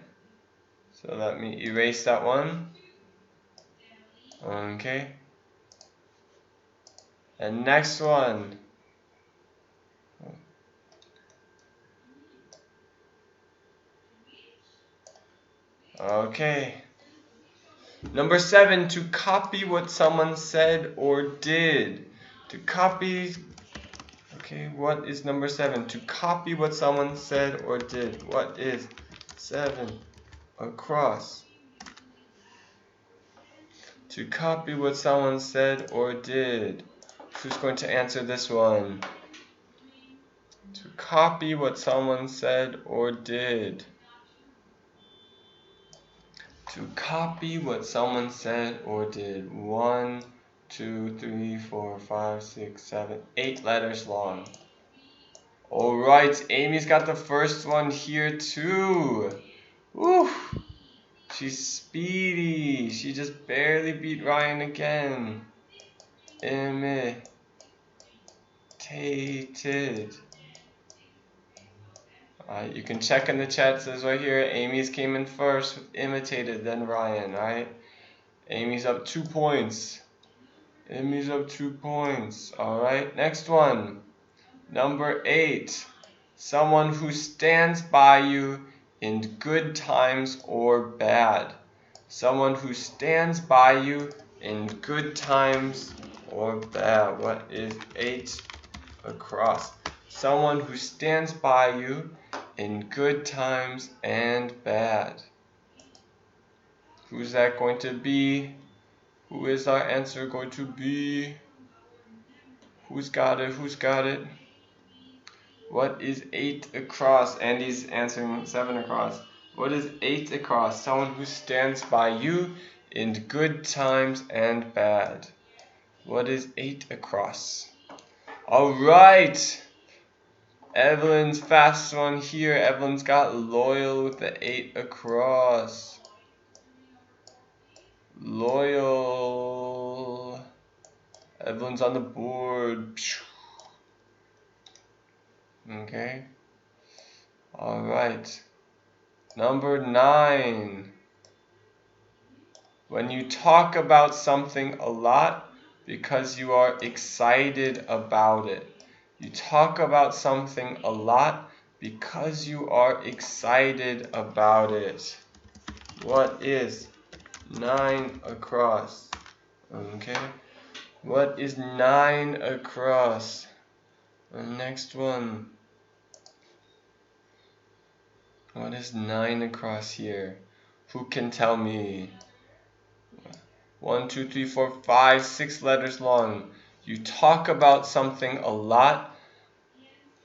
So let me erase that one. Okay. And next one. Okay. Number 7, to copy what someone said or did. To copy. Okay, what is number 7? To copy what someone said or did. What is 7 across? To copy what someone said or did. Who's going to answer this one? To copy what someone said or did. To copy what someone said or did. 1, 2, 3, 4, 5, 6, 7, 8 letters long. Alright, Amy's got the first one here too. Woo! She's speedy. She just barely beat Ryan again. Imitated. Alright, you can check in the chat. It says right here, Amy's came in first with imitated, then Ryan. Alright? Amy's up 2 points. Amy's up 2 points. Alright, next one. Number 8. Someone who stands by you in good times or bad. Someone who stands by you in good times or bad. What is 8 across? Someone who stands by you in good times and bad. Who's that going to be? Who is our answer going to be? Who's got it? Who's got it? What is 8 across? Andy's answering 7 across. What is 8 across? Someone who stands by you in good times and bad. What is 8 across? Alright! Evelyn's fast one here. Evelyn's got loyal with the 8 across. Loyal. Evelyn's on the board. Okay. Alright. Number 9. When you talk about something a lot because you are excited about it. You talk about something a lot because you are excited about it. What is 9 across? Okay. What is 9 across? The next one. What is 9 across here? Who can tell me? 1, 2, 3, 4, 5, 6 letters long. You talk about something a lot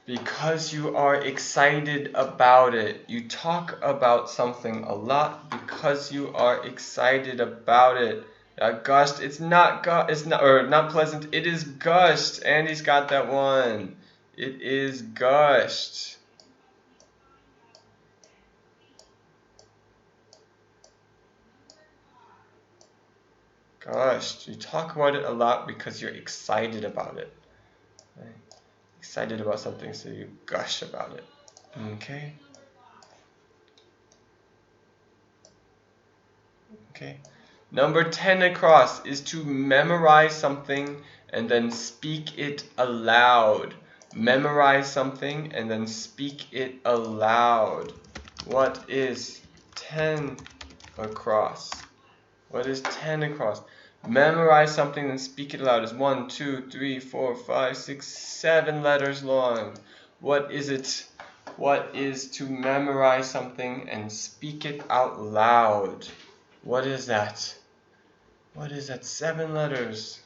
because you are excited about it. You talk about something a lot because you are excited about it. Gushed. It's not not pleasant. It is gushed. Andy's got that one. It is gushed. Gushed. You talk about it a lot because you're excited about it. Right? Excited about something, so you gush about it. Okay. Okay. Number 10 across is to memorize something and then speak it aloud. Memorize something and then speak it aloud. What is 10 across? What is 10 across? Memorize something and speak it aloud. It's 1, 2, 3, 4, 5, 6, 7 letters long. What is it? What is to memorize something and speak it out loud? What is that? What is that? 7 letters.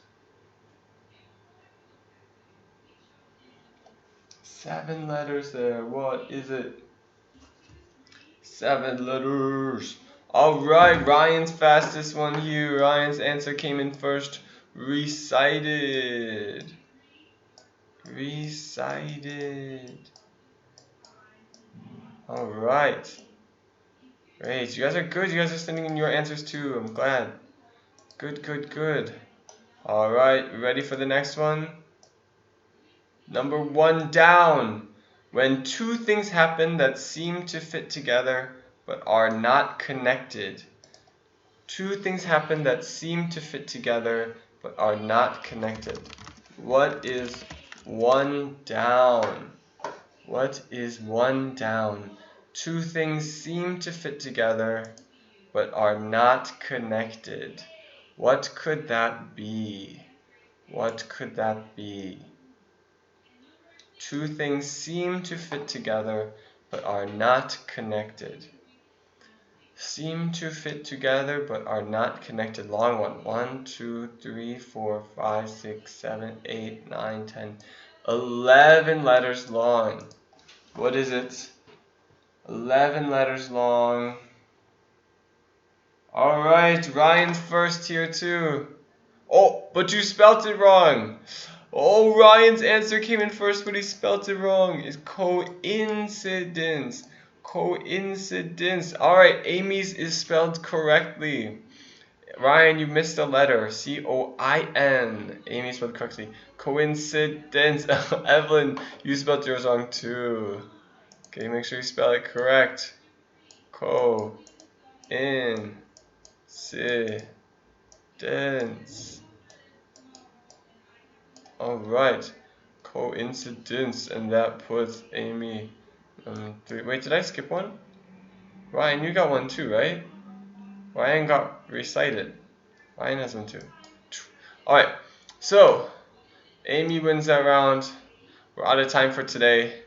7 letters there. What is it? 7 letters. Alright, Ryan's fastest one here. Ryan's answer came in first. Recited. Recited. Alright. Great. You guys are good. You guys are sending in your answers too. I'm glad. Good, good, good. Alright, ready for the next one? Number 1 down. When two things happen that seem to fit together but are not connected. Two things happen that seem to fit together but are not connected. What is 1 down? What is 1 down? Two things seem to fit together but are not connected. What could that be? What could that be? Two things seem to fit together but are not connected. Seem to fit together but are not connected. Long one. 1, 2, 3, 4, 5, 6, 7, 8, 9, 10, 11 letters long. What is it? 11 letters long. Alright, Ryan's first here too. Oh, but you spelt it wrong. Oh, Ryan's answer came in first, but he spelt it wrong. It's coincidence. Coincidence. Alright, Amy's is spelled correctly. Ryan, you missed a letter. C-O-I-N. Amy spelled correctly. Coincidence. Evelyn, you spelled yours wrong too. Okay, make sure you spell it correct. Coincidence. Alright. Coincidence. And that puts Amy 3. Wait, did I skip one? Ryan, you got one too, right? Ryan got recited. Ryan has one too. Alright, so Amy wins that round. We're out of time for today.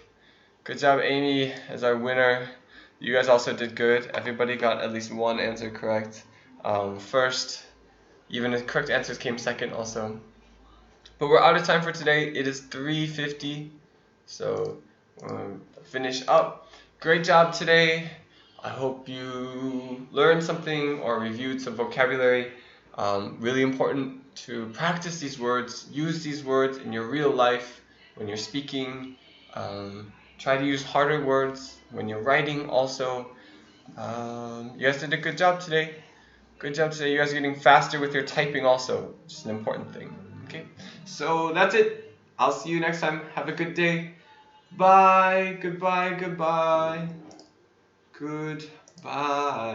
Good job, Amy, as our winner. You guys also did good. Everybody got at least one answer correct. First, even the correct answers came second also. But we're out of time for today. It is 3:50, so finish up. Great job today. I hope you learned something or reviewed some vocabulary. Really important to practice these words, use these words in your real life when you're speaking. Try to use harder words when you're writing also. You guys did a good job today. Good job today. You guys are getting faster with your typing also, which is an important thing. Okay, so that's it. I'll see you next time. Have a good day. Bye. Goodbye. Goodbye. Goodbye.